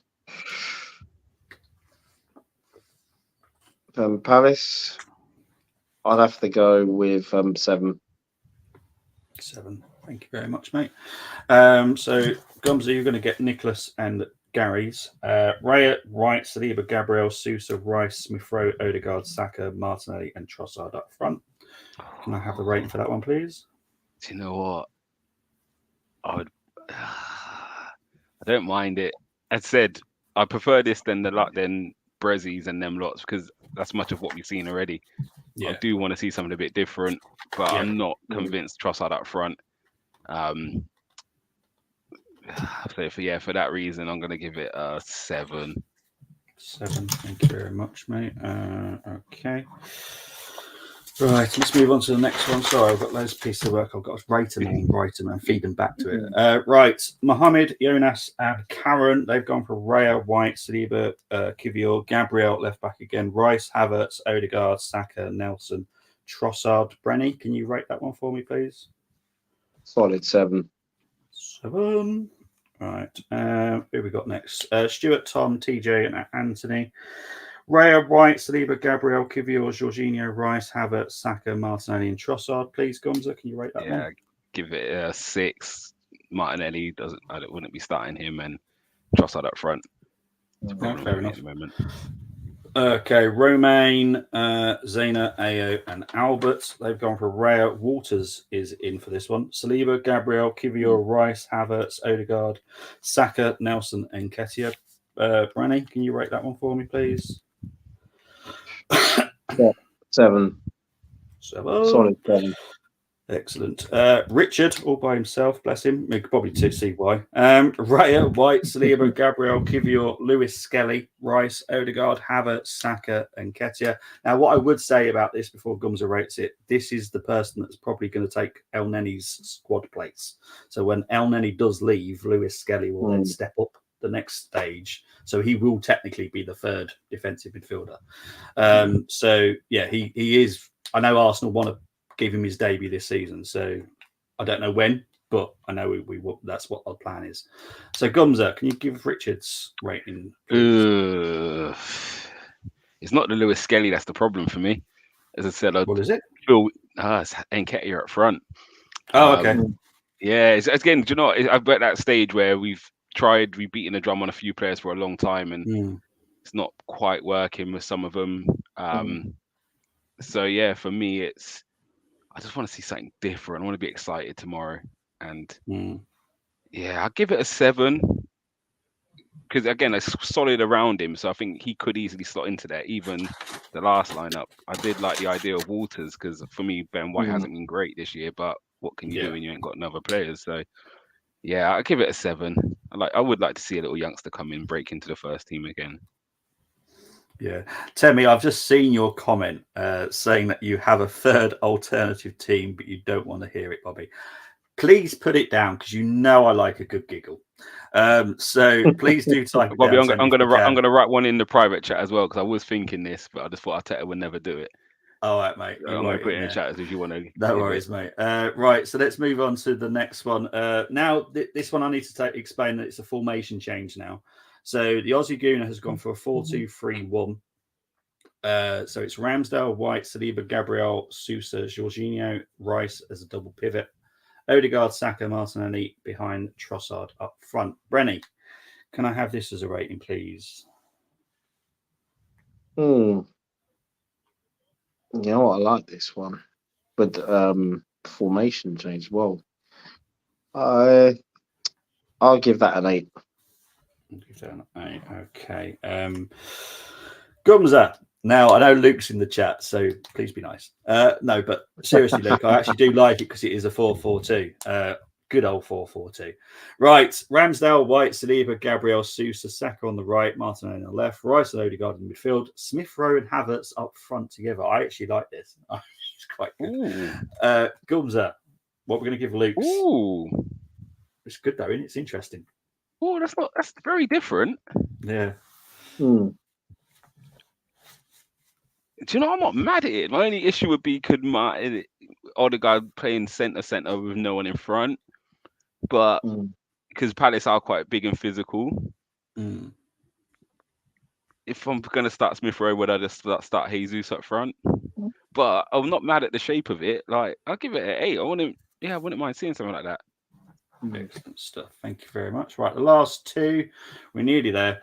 Palace, I'd have to go with 7. 7. Thank you very much, mate. So Gumza, you're going to get Nicholas and Gary's. Raya, Wright, Saliba, Gabriel, Sousa, Rice, Smith Rowe, Odegaard, Saka, Martinelli, and Trossard up front. Can I have the rating for that one, please? Do you know what? I don't mind it. As said, I prefer this than Brezzies and them lots because that's much of what we've seen already. Yeah. I do want to see something a bit different, but I'm not convinced Trossard up front. So for that reason, I'm going to give it a 7. 7. Thank you very much, mate. Okay. Right, let's move on to the next one. Sorry, I've got loads of pieces of work. I've got to write them and feed them back to it. Right, Mohammed, Jonas, and Karen, they've gone for Raya, White, Saliba, Kivior, Gabriel, left back again, Rice, Havertz, Odegaard, Saka, Nelson, Trossard. Brenny, can you rate that one for me, please? Solid 7. 7. Right, who we got next? Stuart, Tom, TJ, and Anthony. Raya, White, Saliba, Gabriel, Kivior, Jorginho, Rice, Havertz, Saka, Martinelli, and Trossard. Please, Gumza, can you rate that one? Yeah, give it a 6. Martinelli wouldn't be starting him, and Trossard up front. Fair enough. At the moment. Okay, Romain, Zena, Ao, and Albert. They've gone for Raya. Waters is in for this one. Saliba, Gabriel, Kivior, Rice, Havertz, Odegaard, Saka, Nelson, and Nketiah. Branny, can you rate that one for me, please? 7. 7. Solid 7. Excellent. Richard, all by himself, bless him. We could probably see why. Raya, White, Saliba, Gabriel, Kivior, Lewis, Skelly, Rice, Odegaard, Havertz, Saka, and Ketia. Now, what I would say about this before Gumza rates it, this is the person that's probably going to take El Neni's squad place. So when El Neni does leave, Lewis Skelly will then step up the next stage. So he will technically be the third defensive midfielder. So, yeah, he is. I know Arsenal want to give him his debut this season, so I don't know when, but I know we will. That's what our plan is. So Gumza, can you give Richard's rating? It's not the Lewis Skelly that's the problem for me. As I said, What is it? It's Nketiah up front. Oh, okay. Yeah, it's, again, do you know what? I've got that stage where we've beaten the drum on a few players for a long time, and it's not quite working with some of them. So yeah, for me, I just want to see something different. I want to be excited tomorrow. And yeah, I'll give it a 7. Because again, it's solid around him. So I think he could easily slot into there. Even the last lineup. I did like the idea of Walters because for me, Ben White hasn't been great this year. But what can you do when you ain't got another players? So yeah, I'll give it a 7. I would like to see a little youngster come in, break into the first team again. Yeah. Temi, I've just seen your comment saying that you have a third alternative team, but you don't want to hear it, Bobby. Please put it down because you know I like a good giggle. So please do type it Bobby, down. I'm gonna write one in the private chat as well because I was thinking this, but I just thought Arteta would never do it. All right, mate. I'm gonna put it in the chat if you want to. No worries, mate. Right, so let's move on to the next one. Now, this one I need to explain that it's a formation change now. So the Aussie Gooner has gone for a 4-2-3-1. So it's Ramsdale, White, Saliba, Gabriel, Sousa, Jorginho, Rice as a double pivot. Odegaard, Saka, Martinelli behind Trossard up front. Brenny, can I have this as a rating, please? You know what? I like this one. But formation change, well, I'll give that an 8. Give that an 8. Okay. Gumza. Now, I know Luke's in the chat, so please be nice. No, but seriously, Luke, I actually do like it because it is a 4-4-2. Good old 4-4-2. Right. Ramsdale, White, Saliba, Gabriel, Sousa, Saka on the right, Martinelli on the left, Rice and Odegaard in the midfield, Smith Rowe and Havertz up front together. I actually like this. It's quite good. Gumza, what we're going to give Luke's. Ooh. It's good, though, isn't it? It's interesting. Oh, that's very different. Yeah. Do you know, I'm not mad at it. My only issue would be could Odegaard playing centre with no one in front, but because Palace are quite big and physical. If I'm gonna start Smith Rowe, would I just start Jesus up front? But I'm not mad at the shape of it. Like I'll give it an 8. I wouldn't mind seeing something like that. Excellent stuff. Thank you very much. Right, the last two, we're nearly there.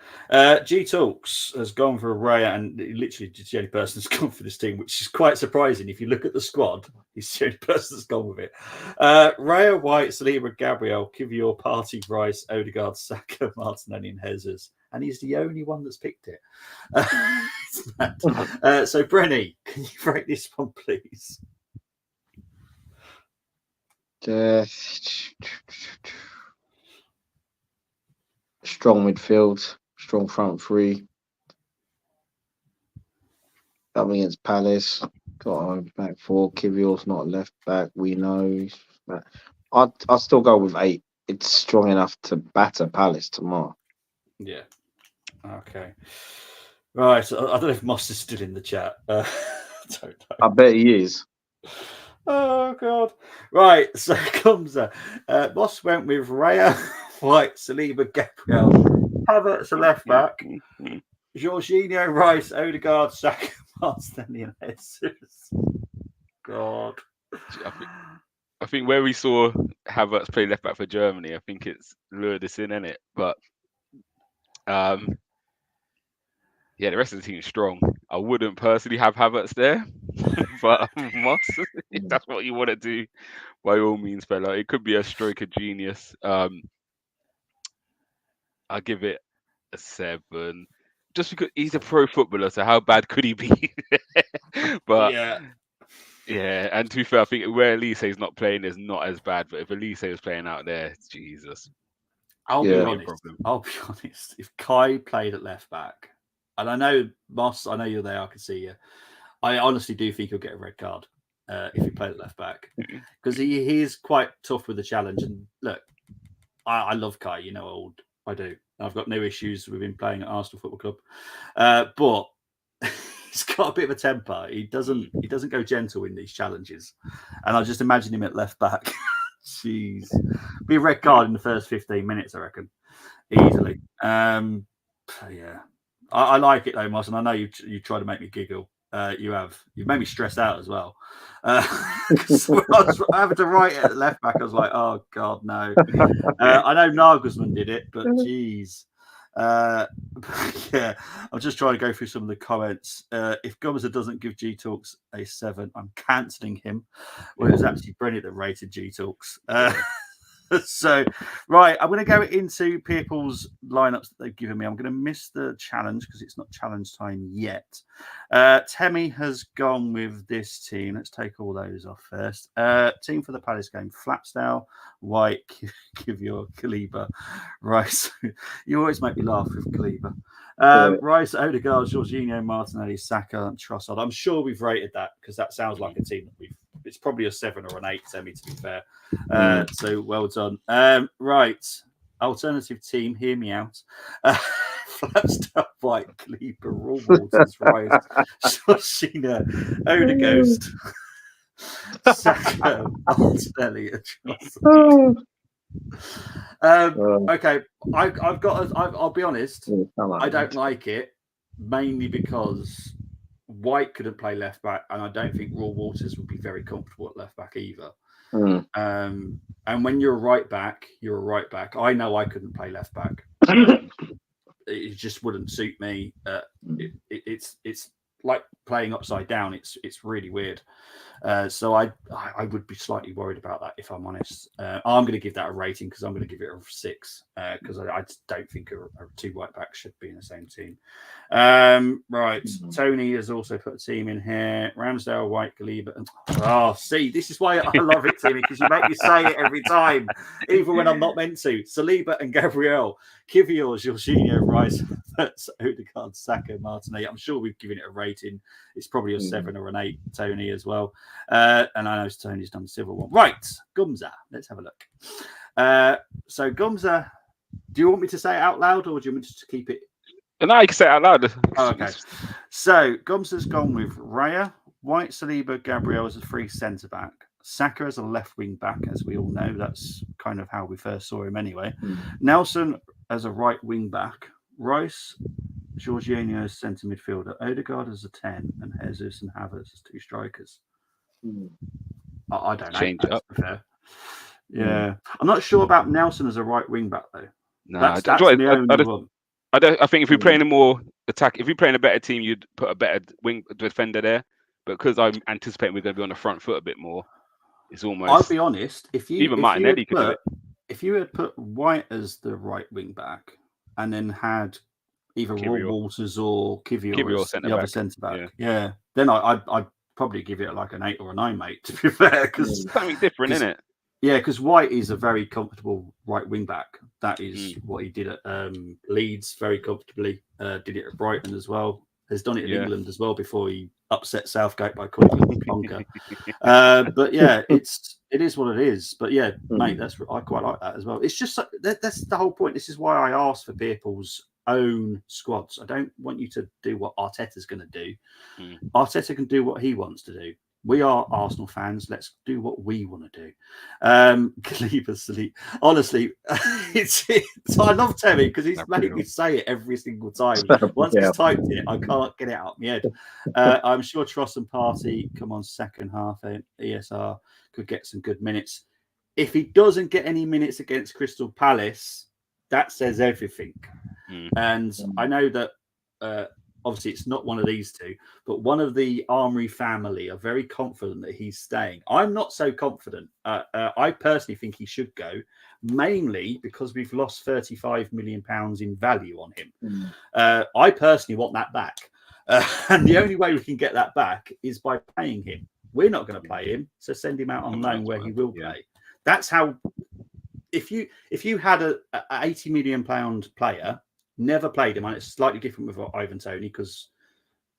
G Talks has gone for Raya, and literally just the only person that's gone for this team, which is quite surprising. If you look at the squad, he's the only person that's gone with it. Raya, White, Saliba, Gabriel, Kivior, Partey, Rice, Odegaard, Saka, Martinelli, and Jesus. And he's the only one that's picked it. So, Brenny, can you break this one, please? Strong midfield, strong front three. Up against Palace, got a back four. Kivior's not left back. We know. I'll still go with 8. It's strong enough to batter Palace tomorrow. Yeah. Okay. Right. I don't know if Moss is still in the chat. I don't know. I bet he is. Oh God! Right, so comes Moss went with Raya, White, Saliba, Gabriel, Havertz a left back, Jorginho, Rice, Odegaard, Saka, Martinelli, and Jesus. God. I think where we saw Havertz play left back for Germany, I think it's lured us in, innit? But yeah, the rest of the team is strong. I wouldn't personally have Havertz there, but Moss, if that's what you want to do, by all means, fella. It could be a stroke of genius. I'll give it a 7, just because he's a pro footballer. So how bad could he be? But Yeah, and to be fair, I think where Elise is not playing is not as bad. But if Elise was playing out there, Jesus, I'll be Yeah. be a honest. problem. I'll be honest. If Kai played at left back, and I know Moss, I know you're there. I can see you. I honestly do think he'll get a red card if he played at left back because he is quite tough with the challenge. And look, I love Kai. You know, I do. I've got no issues with him playing at Arsenal Football Club, but he's got a bit of a temper. He doesn't go gentle in these challenges, and I just imagine him at left back. Jeez, be a red card in the first 15 minutes, I reckon, easily. Yeah, I like it though, Moss, and I know you try to make me giggle. You've made me stressed out as well. Because when I was having to write it at left back, I was like, oh god, no. I know Nagelsmann did it, but geez. Yeah, I'm just trying to go through some of the comments. If Gumza doesn't give G Talks a 7, I'm cancelling him. Well, it was actually Brennan that rated G Talks. So, right, I'm going to go into people's lineups that they've given me. I'm going to miss the challenge because it's not challenge time yet. Temi has gone with this team. Let's take all those off first. Team for the Palace game: Flapsdale, White, Kivior, Kaliba, Rice. You always make me laugh with Kaliba. Rice, Odegaard, Jorginho, Martinelli, Saka, and Trossard. I'm sure we've rated that because that sounds like a team that we've. It's probably a 7 or an 8, Temi, to be fair. So well done. Right. Alternative team, hear me out. Flapstar, White, Kleber, Raw Waters, Rice, Shoshina, Odegaard, Saka, Martinelli, and okay, I've got. I'll be honest. I don't like it mainly because White couldn't play left back, and I don't think Raw Waters would be very comfortable at left back either. And when you're a right back, you're a right back. I know I couldn't play left back. It just wouldn't suit me. It's like playing upside down. It's really weird. So I would be slightly worried about that if I'm honest. I'm going to give that a rating because I'm going to give it a 6 because I don't think a 2 right backs should be in the same team. Right, Tony has also put a team in here: Ramsdale, White, Kaliba, and see, this is why I love it, Timmy, because you make me say it every time, even when I'm not meant to. Saliba and Gabriel, Kivior, Jorginho, Rice, Odegaard, Saka, Martinelli. I'm sure we've given it a rating. It's probably a 7 or an 8, Tony, as well. And I know Tony's done the civil one. Right, Gumza. Let's have a look. So Gumza, do you want me to say it out loud or do you want me to keep it? No, you can say it out loud. Okay. So Gumza's gone with Raya, White, Saliba, Gabriel as a free centre back, Saka as a left wing back, as we all know. That's kind of how we first saw him anyway. Nelson as a right wing back, Rice, Jorginho as centre midfielder, Odegaard as a 10, and Jesus and Havertz as 2 strikers. I don't know. Change it up. Fair. Yeah. I'm not sure about Nelson as a right wing back though. No, that's the only one. I think if we're playing a more attack, if we're playing a better team, you'd put a better wing defender there. But because I'm anticipating we're going to be on the front foot a bit more, it's almost. I'll be honest. If you had put White as the right wing back and then had either Raw Waters or Kivior as the other centre back, then I'd probably give it like an 8 or a 9, mate. To be fair, because something different, isn't it? Yeah, because White is a very comfortable right wing back. That is what he did at Leeds very comfortably. Did it at Brighton as well. Has done it in England as well before he upset Southgate by calling him Plonker. But yeah, it is what it is. But yeah, mate, I quite like that as well. It's just that's the whole point. This is why I asked for people's own squads. I don't want you to do what Arteta's going to do. Arteta can do what he wants to do. We are Arsenal fans. Let's do what we want to do. Honestly, I love Terry because he's made me say it every single time. Once he's typed it, I can't get it out of my head. I'm sure Tross and Partey come on second half. ESR could get some good minutes. If he doesn't get any minutes against Crystal Palace, that says everything. And I know that obviously it's not one of these two, but one of the Armoury family are very confident that he's staying. I'm not so confident. I personally think he should go, mainly because we've lost £35 million in value on him. I personally want that back. And the only way we can get that back is by paying him. We're not going to play him, so send him out on loan where he will play. That's how. If you had a 80 million pound player, never played him, and it's slightly different with Ivan Toney because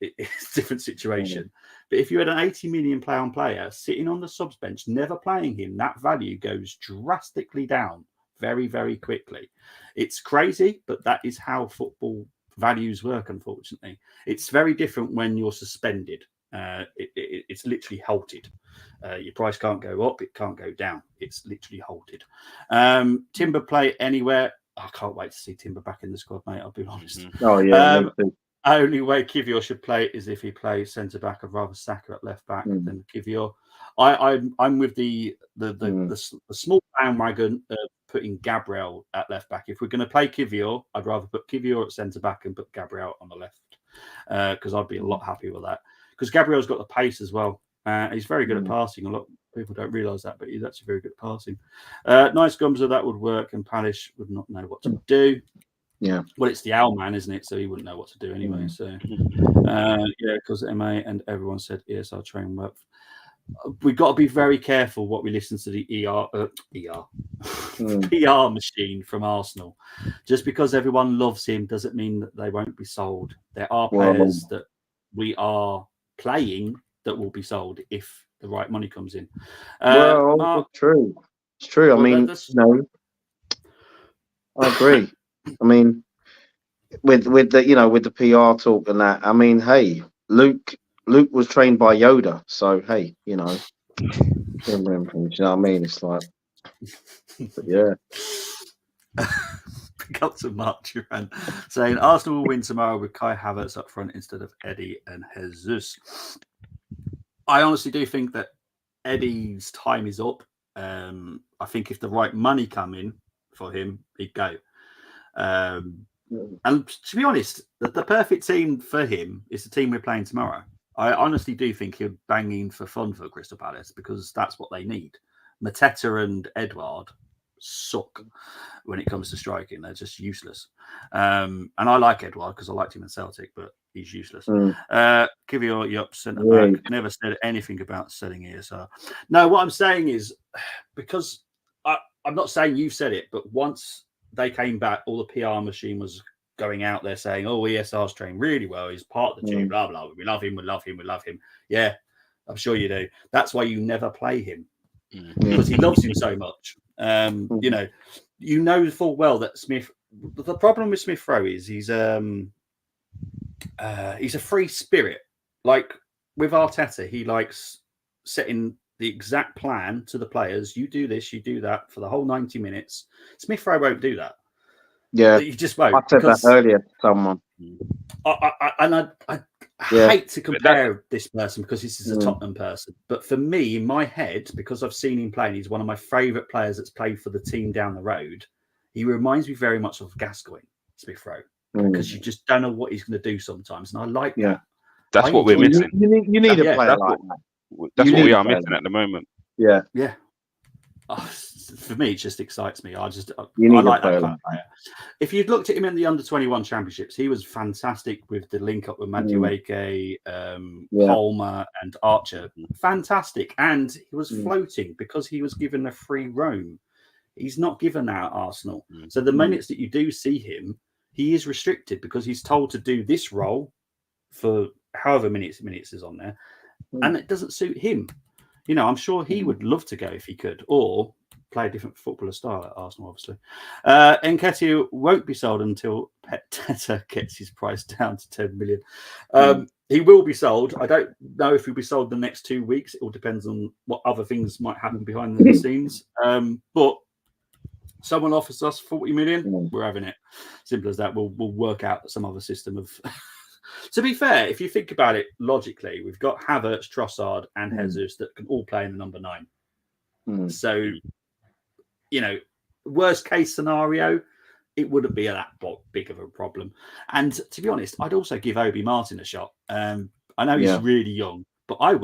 it's a different situation. But if you had an 80 million pound player sitting on the subs bench, never playing him, that value goes drastically down very, very quickly. It's crazy, but that is how football values work, unfortunately. It's very different when you're suspended. It's literally halted. Your price can't go up, it can't go down. It's literally halted. Timber play anywhere. I can't wait to see Timber back in the squad, mate. I'll be honest. Oh yeah. Only way Kivior should play is if he plays centre back. I'd rather Saka at left back than Kivior. I'm with the small bandwagon of putting Gabriel at left back. If we're going to play Kivior, I'd rather put Kivior at centre back and put Gabriel on the left because I'd be a lot happier with that. Because Gabriel's got the pace as well. He's very good at passing. A lot of people don't realise that, but he's actually very good at passing. Nice Gumser, that would work, and Palish would not know what to do. Yeah. Well, it's the Owl Man, isn't it? So he wouldn't know what to do anyway. So, because MA and everyone said ESR train work. We've got to be very careful what we listen to the PR machine from Arsenal. Just because everyone loves him doesn't mean that they won't be sold. There are players that we are playing that will be sold if the right money comes in. Mark, it's true. It's true. I mean, I agree. I mean, with the PR talk and that. I mean, hey, Luke was trained by Yoda, so hey, you know what I mean? It's like, yeah. Pick up to Mark Duran saying Arsenal will win tomorrow with Kai Havertz up front instead of Eddie and Jesus. I honestly do think that Eddie's time is up. I think if the right money come in for him, he'd go. And to be honest, the perfect team for him is the team we're playing tomorrow. I honestly do think he'll bang in for fun for Crystal Palace because that's what they need. Mateta and Edouard suck when it comes to striking. They're just useless. And I like Edouard because I liked him in Celtic, but he's useless. Kivior, yup, centre back. Never said anything about selling ESR. No, what I'm saying is because I'm not saying you said it, but once they came back, all the PR machine was going out there saying, "Oh, ESR's trained really well. He's part of the team. Blah blah. We love him. We love him. We love him." Yeah, I'm sure you do. That's why you never play him because he loves him so much. You know full well that Smith. The problem with Smith Rowe is he's a free spirit. Like with Arteta, he likes setting the exact plan to the players. You do this, you do that for the whole 90 minutes. Smith Rowe won't do that. Yeah, you just won't. I said that earlier to someone. I hate to compare this person because this is a Tottenham person. But for me, in my head, because I've seen him play, and he's one of my favourite players that's played for the team down the road. He reminds me very much of Gascoigne, Smith Rowe, because you just don't know what he's going to do sometimes. And I like that. That's what we're missing. You need a player like that. That's what we are missing at the moment. Yeah. Yeah. For me, it just excites me. I like that kind of player. If you'd looked at him in the under-21 championships, he was fantastic with the link-up with Madueke, Palmer and Archer. Fantastic. And he was floating because he was given a free roam. He's not given that at Arsenal. So the minutes that you do see him, he is restricted because he's told to do this role for however minutes is on there. And it doesn't suit him. You know, I'm sure he would love to go if he could, or play a different footballer style at Arsenal, obviously. Nketiah won't be sold until Teta gets his price down to 10 million. He will be sold. I don't know if he'll be sold the next 2 weeks. It all depends on what other things might happen behind the scenes. But someone offers us 40 million, we're having it. Simple as that. We'll work out some other system of... To be fair, if you think about it logically, we've got Havertz, Trossard, and Jesus that can all play in the number 9. So, worst case scenario, it wouldn't be that big of a problem. And to be honest, I'd also give Obi Martin a shot. I know he's really young, but I'd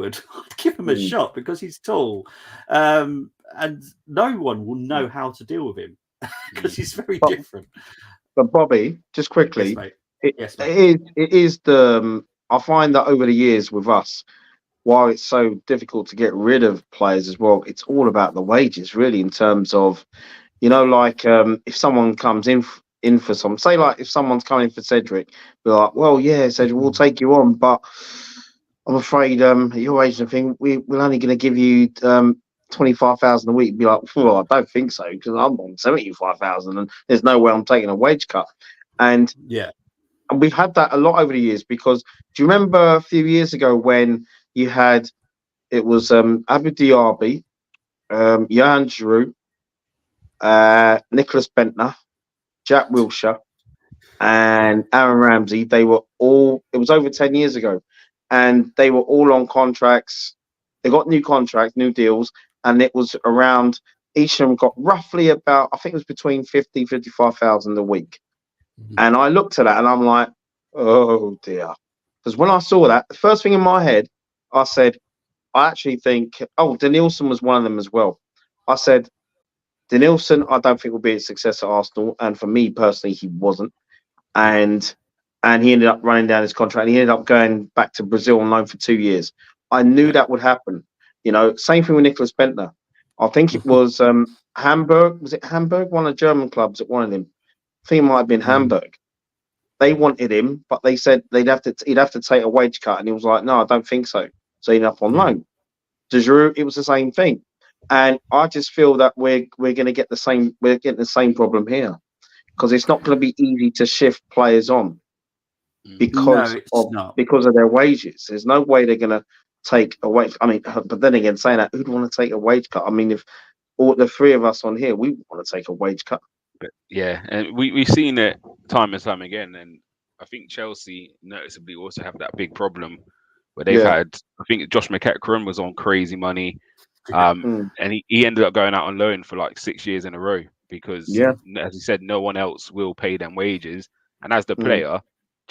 give him a shot because he's tall. And no one will know how to deal with him because he's very different. But Bobby, just quickly, yes, it is the. I find that over the years with us, while it's so difficult to get rid of players as well, it's all about the wages, really, in terms of, like if someone comes in for some, say like if someone's coming for Cedric, be like, well, yeah, Cedric, we'll take you on, but I'm afraid at your age and thing, we're only going to give you 25,000 a week. Be like, well, I don't think so, because I'm on 75,000, and there's no way I'm taking a wage cut. And we've had that a lot over the years, because do you remember a few years ago when you had, it was Abu Diaby, Johan Giroud, Nicholas Bentner, Jack Wilshere, and Aaron Ramsey. They were all, it was over 10 years ago, and they were all on contracts. They got new contracts, new deals, and it was around, each of them got roughly about, I think it was between 50, 55,000 a week. And I looked at that and I'm like, oh dear. Because when I saw that, the first thing in my head, I said, I actually think, Danielson was one of them as well. I said, Danielson, I don't think will be a success at Arsenal. And for me personally, he wasn't. And he ended up running down his contract. And he ended up going back to Brazil on loan for 2 years. I knew that would happen. Same thing with Nicholas Bentner. I think it was Hamburg. Was it Hamburg? One of the German clubs that wanted him. I think it might have been Hamburg. They wanted him, but they said he'd have to take a wage cut, and he was like, "No, I don't think so." So he ended up on loan. De Giroud, it was the same thing, and I just feel that we're going to get the same. We're getting the same problem here, because it's not going to be easy to shift players on because of their wages. There's no way they're going to take a wage. I mean, but then again, saying that, who'd want to take a wage cut? I mean, if all the three of us on here, we want to take a wage cut. But yeah, and we've seen it time and time again, and I think Chelsea noticeably also have that big problem where they've had, I think Josh McEachran was on crazy money, and he ended up going out on loan for like 6 years in a row because, as he said, no one else will pay them wages. And as the player,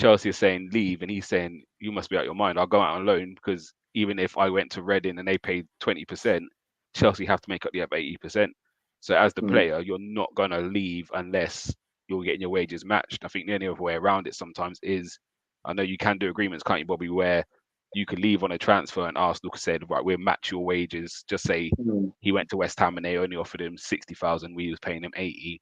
Chelsea is saying leave, and he's saying you must be out your mind. I'll go out on loan, because even if I went to Reading and they paid 20%, Chelsea have to make up the other 80%. So as the player, you're not going to leave unless you're getting your wages matched. I think the only other way around it sometimes is, I know you can do agreements, can't you, Bobby, where you could leave on a transfer and Arsenal said, right, we'll match your wages. Just say he went to West Ham and they only offered him 60,000, we was paying him 80.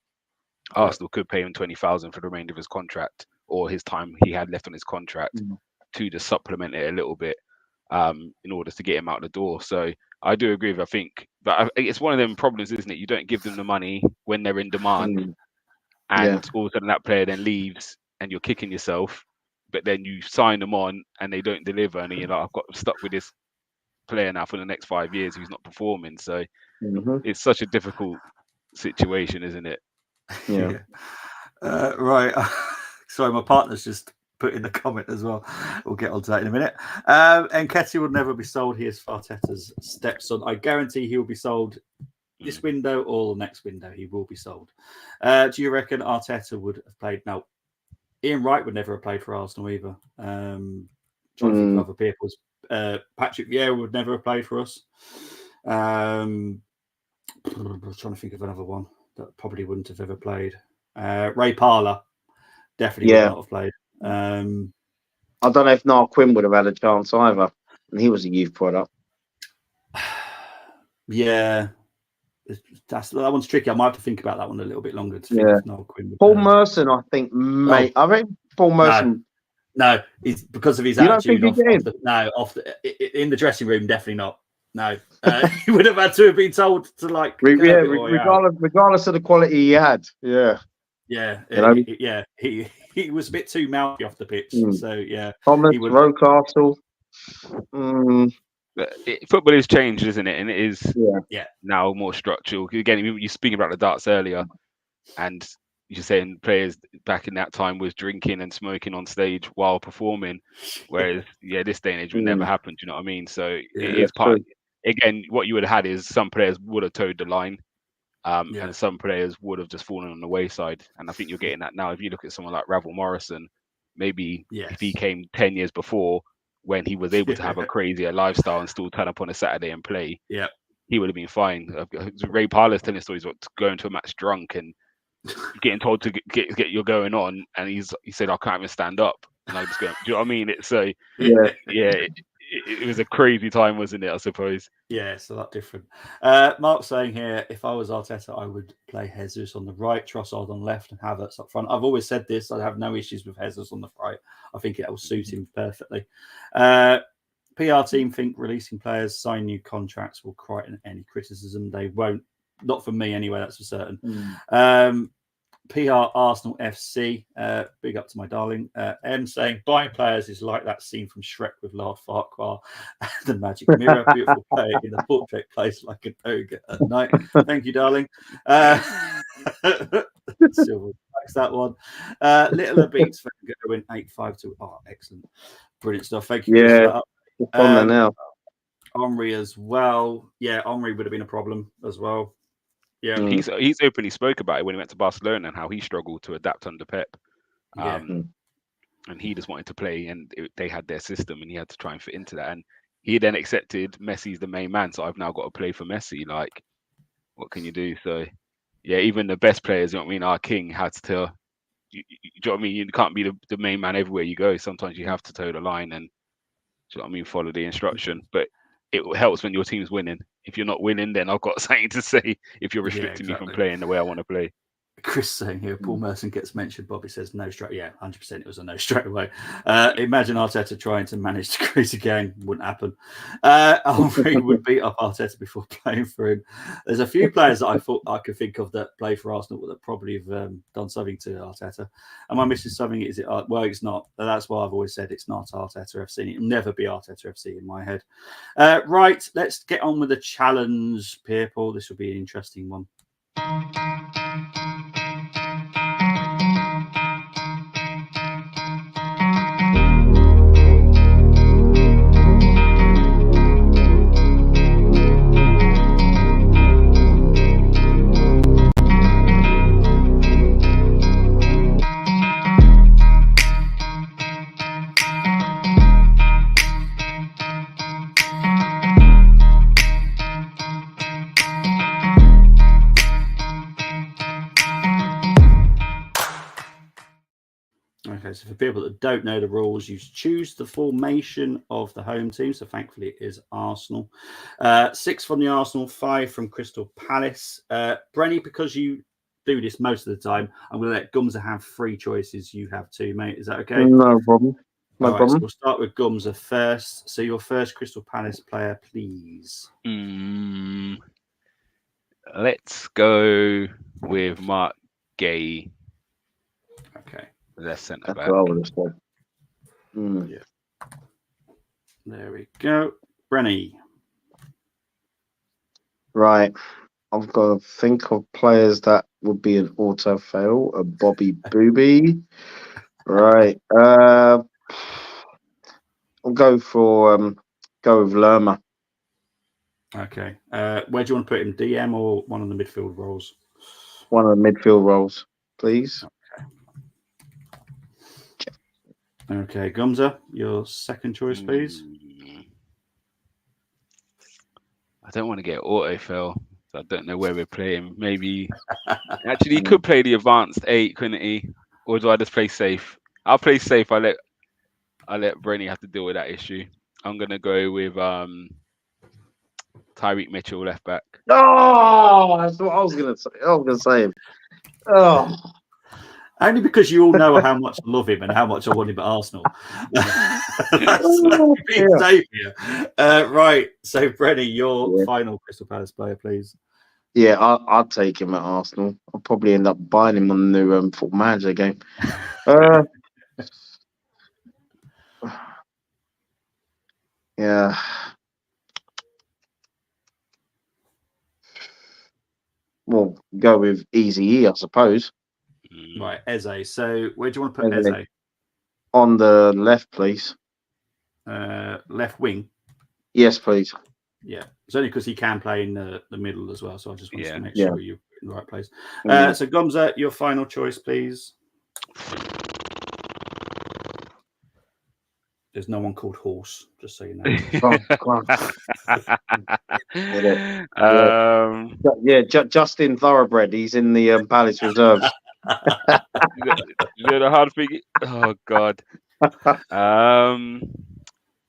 Arsenal could pay him 20,000 for the remainder of his contract, or his time he had left on his contract, to just supplement it a little bit in order to get him out the door. So I do agree with, I think, but it's one of them problems, isn't it? You don't give them the money when they're in demand, and all of a sudden that player then leaves and you're kicking yourself, but then you sign them on and they don't deliver, and you're like, I've got stuck with this player now for the next 5 years who's not performing. So it's such a difficult situation, isn't it? Yeah. Right. Sorry, my partner's just put in the comment as well. We'll get onto that in a minute. And Nketiah will never be sold. He is Arteta's stepson. I guarantee he will be sold this window or the next window. He will be sold. Do you reckon Arteta would have played? No, Ian Wright would never have played for Arsenal either. Trying to think of other people's. Patrick Vieira would never have played for us. I'm trying to think of another one that probably wouldn't have ever played. Ray Parlour definitely would not have played. I don't know if Niall Quinn would have had a chance either, and he was a youth product. Yeah, that one's tricky. I might have to think about that one a little bit longer. To think if Niall Quinn Paul Merson, I think, mate. I think Paul Merson. No, he's because of his attitude. In the dressing room, definitely not. No, he would have had to have been told to regardless of the quality he had. He was a bit too mouthy off the pitch. So Thomas Rocastle. Football is changed, isn't it? And it is now more structural. Again, you were speaking about the darts earlier, and you're saying players back in that time was drinking and smoking on stage while performing, whereas this day and age would never happen. Do you know what I mean? So it is part. Again, what you would have had is some players would have towed the line, and some players would have just fallen on the wayside. And I think you're getting that now. If you look at someone like Ravel Morrison, maybe if he came 10 years before, when he was able to have a crazier lifestyle and still turn up on a Saturday and play, he would have been fine. Ray Parlour's telling stories about going to a match drunk and getting told to get your going on, and he said, I can't even stand up. And I just go, do you know what I mean? It's so it was a crazy time, wasn't it? I suppose. Yeah, it's a lot different. Mark's saying here, if I was Arteta, I would play Jesus on the right, Trossard on left, and Havertz up front. I've always said this. I have no issues with Jesus on the right. I think it will suit him perfectly. PR team think releasing players, sign new contracts will quieten any criticism. They won't. Not for me anyway, that's for certain. PR Arsenal FC, big up to my darling. M saying buying players is like that scene from Shrek with Lord Farquhar, the magic mirror. Beautiful player in the portrait place like an ogre at night. Thank you, darling. Silver likes that one. Littler beats for going 8-5 to. Oh, excellent, brilliant stuff. Thank you. Yeah, for it's on there now. Armoury as well. Yeah, Armoury would have been a problem as well. Yeah, he's openly spoke about it when he went to Barcelona and how he struggled to adapt under Pep. And he just wanted to play, and they had their system, and he had to try and fit into that. And he then accepted Messi's the main man, so I've now got to play for Messi. Like, what can you do? So, yeah, even the best players, you know what I mean, our king has to. You know what I mean? You can't be the main man everywhere you go. Sometimes you have to toe the line and, you know what I mean, follow the instruction. But it helps when your team's winning. If you're not winning, then I've got something to say if you're restricting me from playing the way I want to play. Chris saying here, Paul Merson gets mentioned. Bobby says no straight. Yeah, 100%. It was a no straight away. Imagine Arteta trying to manage to create a game. Wouldn't happen. Armoury would beat up Arteta before playing for him. There's a few players that I thought I could think of that play for Arsenal that probably have done something to Arteta. Am I missing something? Is it? Well, it's not. That's why I've always said it's not Arteta FC. It'll never be Arteta FC in my head. Right, let's get on with the challenge, people. This will be an interesting one. So for people that don't know the rules, you choose the formation of the home team. So thankfully it is Arsenal. 6 from the Arsenal, 5 from Crystal Palace. Brenny, because you do this most of the time, I'm going to let Gumza have 3 choices. You have 2, mate. Is that okay? No problem. No problem. So we'll start with Gumza first. So your first Crystal Palace player, please. Let's go with Mark Gay. Okay. Left centre back. Yeah. There we go. Brenny. Right. I've got to think of players that would be an auto fail. A Bobby Booby. Right. I'll go with Lerma. Okay. Where do you want to put him? DM or one of the midfield roles? One of the midfield roles, please. Okay, Gumza, your second choice, please. I don't want to get auto fail. So I don't know where we're playing. Maybe actually he could play the advanced 8, couldn't he? Or do I just play safe? I'll play safe. I let Brenny have to deal with that issue. I'm gonna go with Tyreek Mitchell, left back. Oh, that's what I was gonna say. Oh. Only because you all know how much I love him and how much I want him at Arsenal. Right. So, Brenny, your final Crystal Palace player, please. Yeah, I'll take him at Arsenal. I'll probably end up buying him on the new Football Manager game. Yeah. Well, go with Easy E, I suppose. Right, Eze. So, where do you want to put Eze? On the left, please. Left wing? Yes, please. Yeah, it's only because he can play in the middle as well. So, I just want to make sure you're in the right place. So, Gumza, your final choice, please. There's no one called Horse, just so you know. Justin Thoroughbred. He's in the Palace reserves. You know the hard thing. Oh God.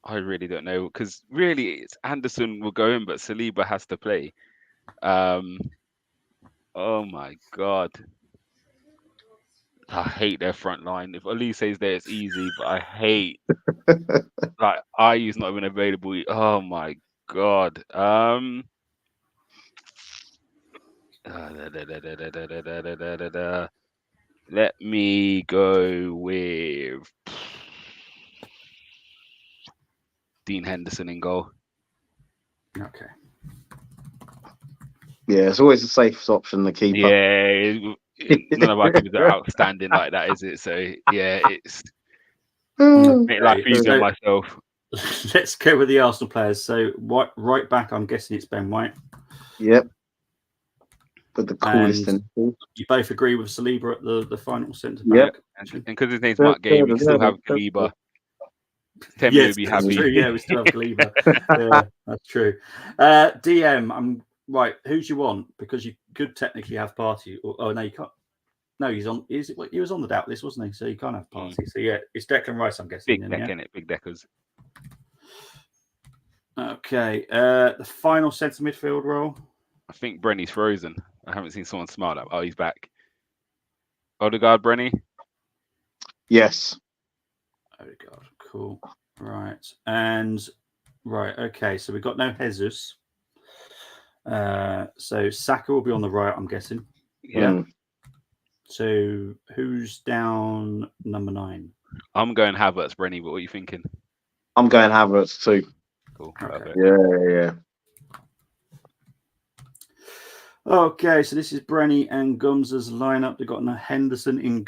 I really don't know because really it's Anderson will go in, but Saliba has to play. Oh my God. I hate their front line. If Olise's there, it's easy, but I hate like Ayu's not even available. Oh my God. Let me go with Dean Henderson in goal. Okay. Yeah, it's always the safest option, the keeper. Yeah, none of our keepers are outstanding like that, is it? So yeah, it's make life easier on myself. Let's go with the Arsenal players. So right back, I'm guessing it's Ben White. Yep. But the coolest in. You both agree with Saliba at the final centre Yep. back? And because his name's Mark Gay, we still have Saliba. Temi will be happy. True. Yeah, we still have Saliba. Yeah, that's true. DM, I'm right. Who do you want? Because you could technically have Partey. Oh no, you can't. No, he's on. He was on the doubt list, wasn't he? So you can't have Partey. So yeah, it's Declan Rice, I'm guessing. Big deck, innit? Big deckers. Okay. The final centre midfield role. I think Brenny's frozen. I haven't seen someone smile up. Oh, he's back. Odegaard, Brenny? Yes. Odegaard, cool. Right. And right, okay. So we've got no Jesus. So Saka will be on the right, I'm guessing. Yeah. So who's down number 9? I'm going Havertz, Brenny, but what are you thinking? I'm going Havertz too. Cool. Okay. Yeah. Okay, so this is Brenny and Gums's lineup. They've got Henderson in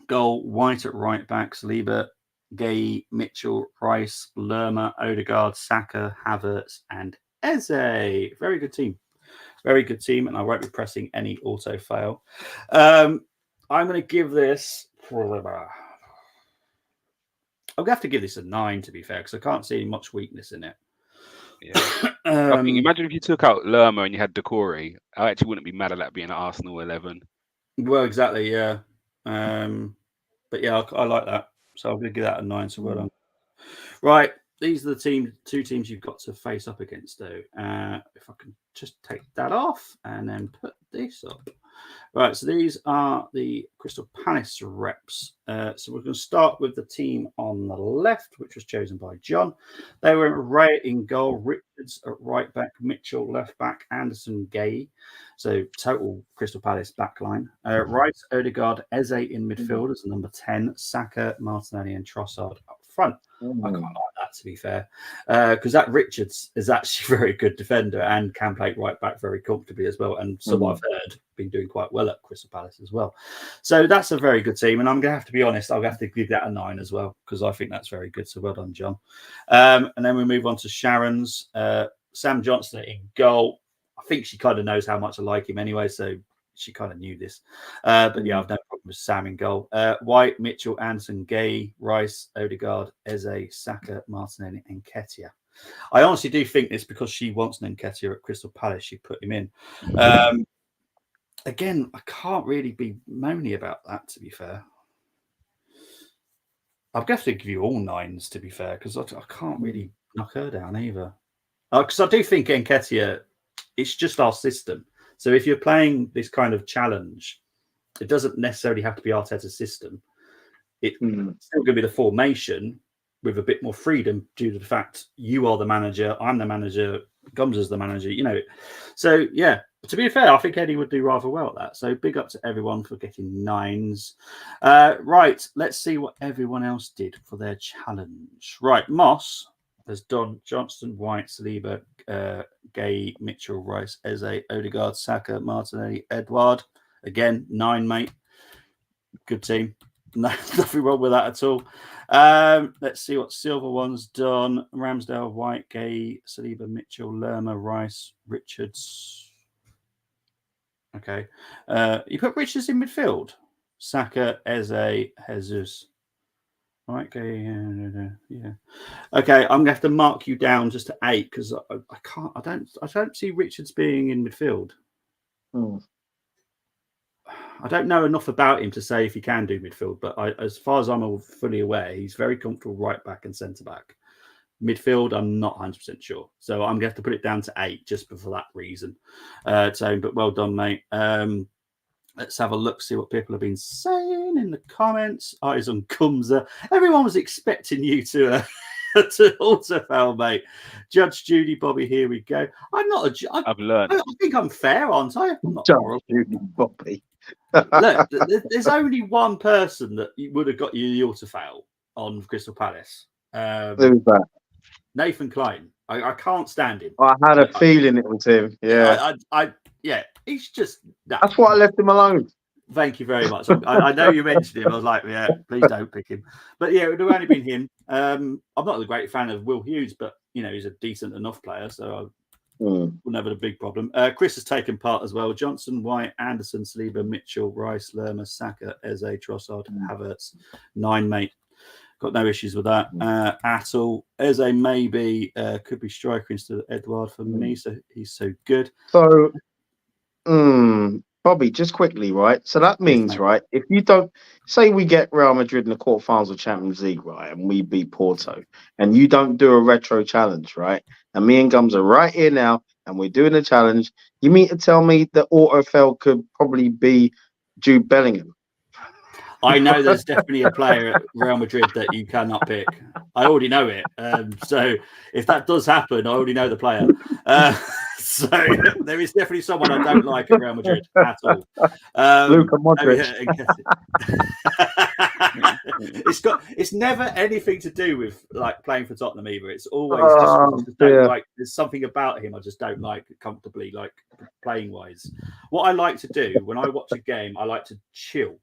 goal, White at right back, Saliba, Gay, Mitchell, Rice, Lerma, Odegaard, Saka, Havertz, and Eze. Very good team. Very good team, and I won't be pressing any auto fail. I'm going to give this. I'm going to have to give this a 9, to be fair, because I can't see much weakness in it. Yeah. I think, imagine if you took out Lerma and you had Decore. I actually wouldn't be mad at that being an Arsenal 11. Well, exactly, yeah. But yeah, I like that. So I'm going to give that a 9. So well done. Right, these are the two teams you've got to face up against, though. If I can just take that off and then put this up. Right, so these are the Crystal Palace reps. So we're going to start with the team on the left, which was chosen by John. They were Ray in goal, Richards at right back, Mitchell left back, Anderson, Gay. So total Crystal Palace backline. Rice, Odegaard, Eze in midfield as number 10, Saka, Martinelli, and Trossard up front. I quite like that, to be fair, because that Richards is actually a very good defender and can play right back very comfortably as well. And so I've heard been doing quite well at Crystal Palace as well. So that's a very good team. And I'm going to have to be honest, I'll have to give that a 9 as well, because I think that's very good. So well done, John. And then we move on to Sharon's. Sam Johnson in goal. I think she kind of knows how much I like him anyway, so she kind of knew this. But yeah, I've no problem with Sam in goal. White, Mitchell, Anderson, Gay, Rice, Odegaard, Eze, Saka, Martinelli, and Nketiah. I honestly do think it's because she wants an Nketiah at Crystal Palace. She put him in. Again, I can't really be moany about that, to be fair. I'll have to give you all 9s, to be fair, because I can't really knock her down either. Because I do think Nketiah, it's just our system. So if you're playing this kind of challenge, it doesn't necessarily have to be Arteta's system. It's still going to be the formation with a bit more freedom due to the fact you are the manager, I'm the manager, Gums is the manager, So, yeah, to be fair, I think Eddie would do rather well at that. So big up to everyone for getting 9s. Right, let's see what everyone else did for their challenge. Right, Moss has done Johnston, White, Saliba, Gay, Mitchell, Rice, Eze, Odegaard, Saka, Martinelli, Edouard. Again, 9, mate. Good team. No, nothing wrong with that at all. Let's see what Silver one's done. Ramsdale, White, Gay, Saliba, Mitchell, Lerma, Rice, Richards. Okay. You put Richards in midfield. Saka, Eze, Jesus. Right, okay, yeah. Okay, I'm gonna have to mark you down just to 8 because I don't see Richards being in midfield. I don't know enough about him to say if he can do midfield, but as far as I'm fully aware, he's very comfortable right back and centre back. Midfield, I'm not 100% sure. So I'm going to have to put it down to 8 just for that reason. Tone, but well done, mate. Let's have a look, see what people have been saying in the comments. Eyes on Kumza. Everyone was expecting you to autofoul, mate. Judge Judy, Bobby, here we go. I'm not a I've learned. I think I'm fair, aren't I? I'm not Judge Judy, Bobby. Look, there's only one person that would have got you the autofoul on Crystal Palace. Who's that? Nathan Klein. I can't stand him. I had a feeling it was him. Yeah. Yeah, he's just. Nah. That's why I left him alone. Thank you very much. I know you mentioned him. I was like, yeah, please don't pick him. But yeah, it would have only been him. I'm not a great fan of Will Hughes, but he's a decent enough player, so I wouldn't have a big problem. Chris has taken part as well. Johnson, White, Anderson, Saliba, Mitchell, Rice, Lerma, Saka, Eze, Trossard, Havertz. 9, mate. Got no issues with that at all. Eze maybe could be striker instead of Edouard for me, so he's so good. So, Bobby, just quickly, right? So that means, right, if you don't say we get Real Madrid in the quarterfinals of Champions League, right, and we beat Porto, and you don't do a retro challenge, right, and me and Gums are right here now, and we're doing a challenge, you mean to tell me that autofoul could probably be Jude Bellingham? I know there's definitely a player at Real Madrid that you cannot pick. I already know it. So if that does happen, I already know the player. So there is definitely someone I don't like at Real Madrid at all. Luka Modric. It's never anything to do with like playing for Tottenham either. It's always just don't like. There's something about him I just don't like comfortably, like playing wise. What I like to do when I watch a game, I like to chill.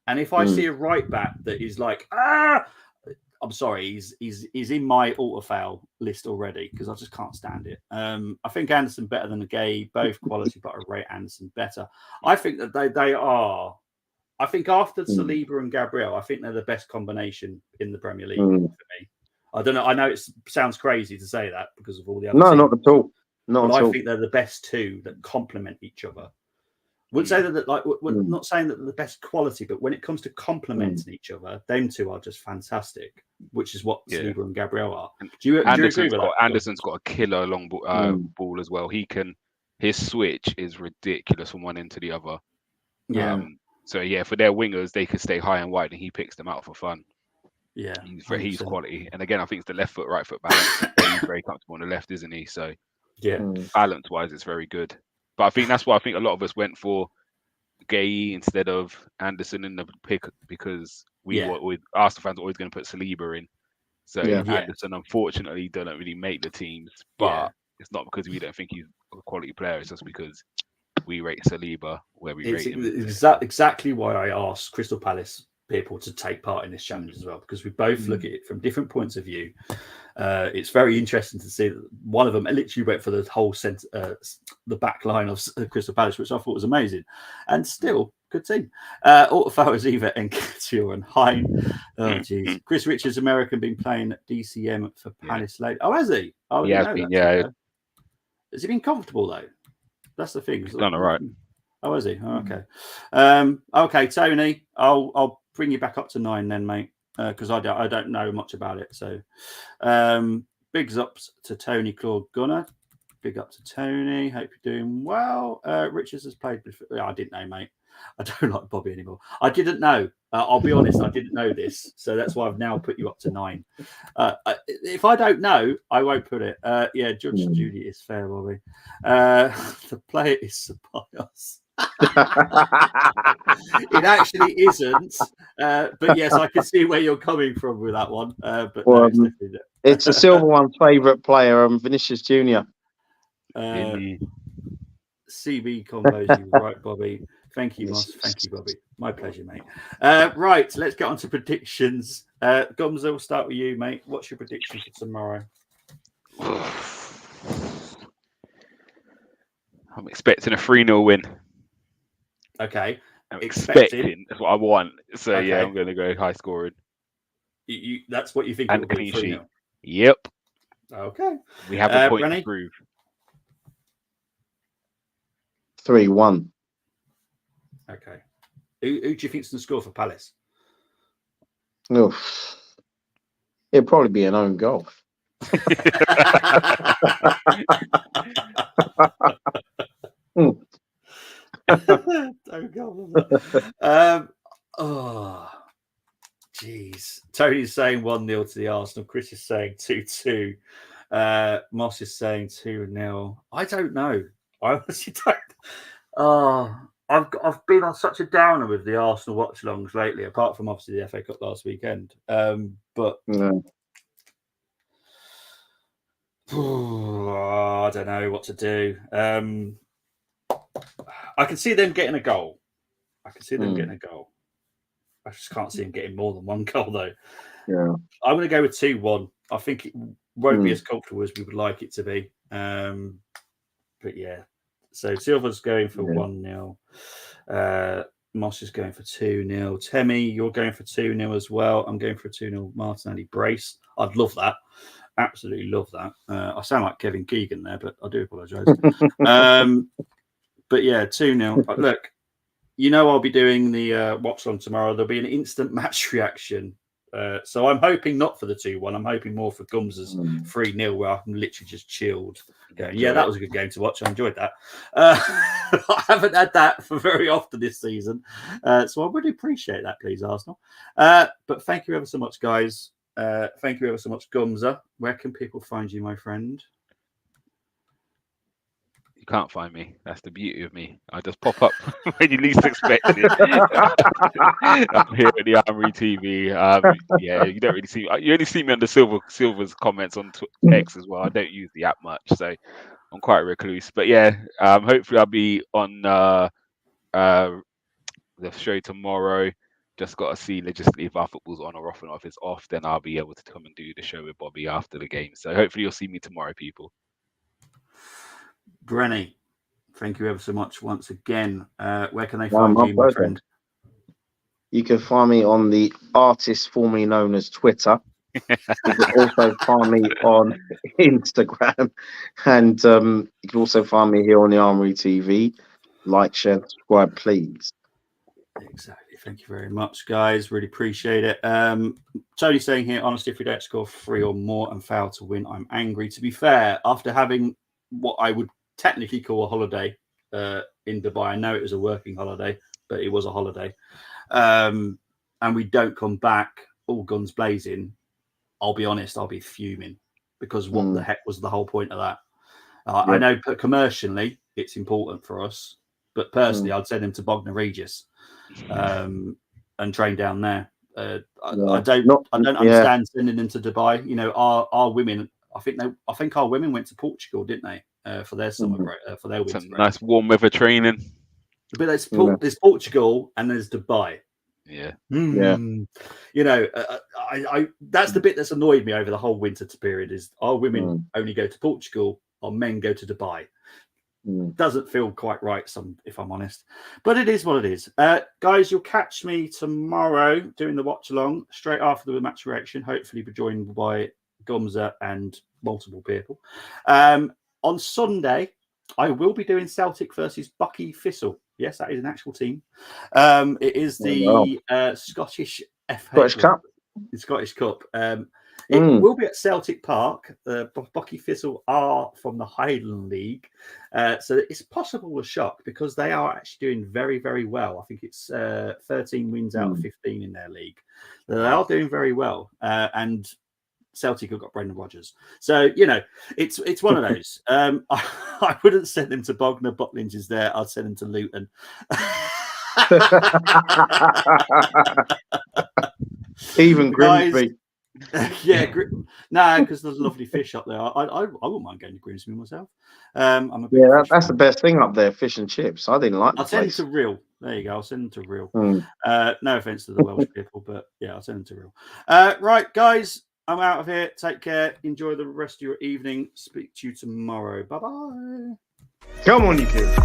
And if I see a right back that is like, I'm sorry, he's in my autofoul list already because I just can't stand it. I think Anderson better than Gay, both quality, but I rate Anderson better. I think that they are. I think after Saliba and Gabriel, I think they're the best combination in the Premier League for me. I don't know. I know it sounds crazy to say that because of all the other teams. Not at all. I think they're the best two that complement each other. Would say that like we're not saying that they're the best quality, but when it comes to complementing each other, them two are just fantastic, which is what Saliba and Gabriel are. Do you agree with that? Anderson's got a killer long ball as well. His switch is ridiculous from one end to the other. Yeah. So yeah, for their wingers, they could stay high and wide, and he picks them out for fun. Yeah, he's quality. And again, I think it's the left foot, right foot balance. He's very comfortable on the left, isn't he? So yeah, balance wise, it's very good. But I think that's why I think a lot of us went for Gay instead of Anderson in the pick because Arsenal fans are always going to put Saliba in. So Anderson, unfortunately, don't really make the teams. But it's not because we don't think he's a quality player. It's just because we rate Saliba where we rate him. Exactly why I asked Crystal Palace people to take part in this challenge as well, because we both look at it from different points of view. It's very interesting to see that one of them literally went for the whole the back line of Crystal Palace, which I thought was amazing, and still good team. Autofoul is either Nketiah and Hein. Oh jeez, Chris Richards, American, been playing at DCM for Palace late. Oh, has he? Oh, he has been. Yeah. Has he been comfortable though? That's the thing. He's done all right. Oh, is he? Oh, okay. Okay, Tony, I'll bring you back up to 9 then, mate, because I don't know much about it. So, bigs ups to Tony Claude Gunner. Big up to Tony. Hope you're doing well. Richards has played before. I didn't know, mate. I don't like Bobby anymore. I didn't know. I'll be honest, I didn't know this. So that's why I've now put you up to 9. If I don't know, I won't put it. Yeah, Judge Judy is fair, Bobby. The player is Ceballos. It actually isn't. But yes, I can see where you're coming from with that one. But no, it's definitely it's a Silver One's favourite player, Vinicius Junior. CB combos, you right, Bobby. Thank you, Moss. Thank you, Bobby. My pleasure, mate. Right, let's get on to predictions. Gums, we'll start with you, mate. What's your prediction for tomorrow? I'm expecting a 3-0 win. Okay. I'm expecting. That's what I want. So yeah, I'm going to go high scoring. That's what you think? And a clean sheet. Yep. Okay. We have a point to prove. 3-1. Okay. Who do you think's going to score for Palace? It'll probably be an own goal. Don't go. Oh, jeez. Tony's saying 1-0 to the Arsenal. Chris is saying 2-2. Moss is saying 2-0. I don't know. I honestly don't. I've been on such a downer with the Arsenal watch-alongs lately, apart from obviously the FA Cup last weekend. But I don't know what to do. I can see them getting a goal. I just can't see them getting more than one goal, though. Yeah. I'm going to go with 2-1. I think it won't be as comfortable as we would like it to be. But yeah. So Silva's going for 1-0. Moss is going for 2-0. Temi, you're going for 2-0 as well. I'm going for a 2-0 Martinelli brace. I'd love that. Absolutely love that. I sound like Kevin Keegan there, but I do apologise. But yeah, 2-0. Look, I'll be doing the watch on tomorrow. There'll be an instant match reaction. So I'm hoping not for the 2-1. I'm hoping more for Gums's 3-0, where I'm literally just chilled. Going, yeah, that was a good game to watch. I enjoyed that. I haven't had that for very often this season. So I really appreciate that, please, Arsenal. But thank you ever so much, guys. Thank you ever so much, Gumza. Where can people find you, my friend? You can't find me. That's the beauty of me. I just pop up when you least expect it. I'm here at the Armoury TV. Yeah, you don't really see. You only see me on the Silver's comments on X as well. I don't use the app much, so I'm quite recluse. But yeah, hopefully I'll be on the show tomorrow. Just got to see logistically if our football's on or off, and if it's off, then I'll be able to come and do the show with Bobby after the game. So hopefully you'll see me tomorrow, people. Brenny, thank you ever so much once again. Where can they find you, my friend? You can find me on the artist formerly known as Twitter. You can also find me on Instagram. And you can also find me here on the Armoury TV. Like, share, subscribe, please. Exactly. Thank you very much, guys. Really appreciate it. Tony's saying here, honestly, if we don't score 3 or more and fail to win, I'm angry. To be fair, after having what I would technically call a holiday in Dubai, I know it was a working holiday, but it was a holiday, and we don't come back all guns blazing, I'll be honest, I'll be fuming, because what the heck was the whole point of that? I know commercially it's important for us, but personally I'd send him to Bognor Regis and train down there. I don't understand sending them to Dubai. Our women, I think our women went to Portugal, didn't they? For their summer break, for their winter break. Nice warm weather training. But there's Portugal and there's Dubai. Yeah. That's the bit that's annoyed me over the whole winter period, is our women only go to Portugal, our men go to Dubai. Doesn't feel quite right, if I'm honest, but it is what it is. Guys, you'll catch me tomorrow doing the watch along straight after the match reaction. Hopefully be joined by Gumza and multiple people. On Sunday, I will be doing Celtic versus Bucky Thistle. Yes, that is an actual team. It is the Scottish FA Cup. The Scottish Cup. It will be at Celtic Park. Bucky Thistle are from the Highland League. So it's possible a shock, because they are actually doing very, very well. I think it's 13 wins out of 15 in their league. They are doing very well. And Celtic have got Brendan Rodgers. So, it's one of those. I wouldn't send them to Bognor. Butlins is there. I'd send them to Luton. Even Grimsby. Yeah, because there's lovely fish up there. I wouldn't mind going to Grimsby myself. That's the best thing up there, fish and chips. I didn't like the I'll send place. them to Real. There you go. I'll send them to Real. No offense to the Welsh people, but yeah, I'll send them to Real. Right, guys, I'm out of here. Take care. Enjoy the rest of your evening. Speak to you tomorrow. Bye-bye. Come on, you kids.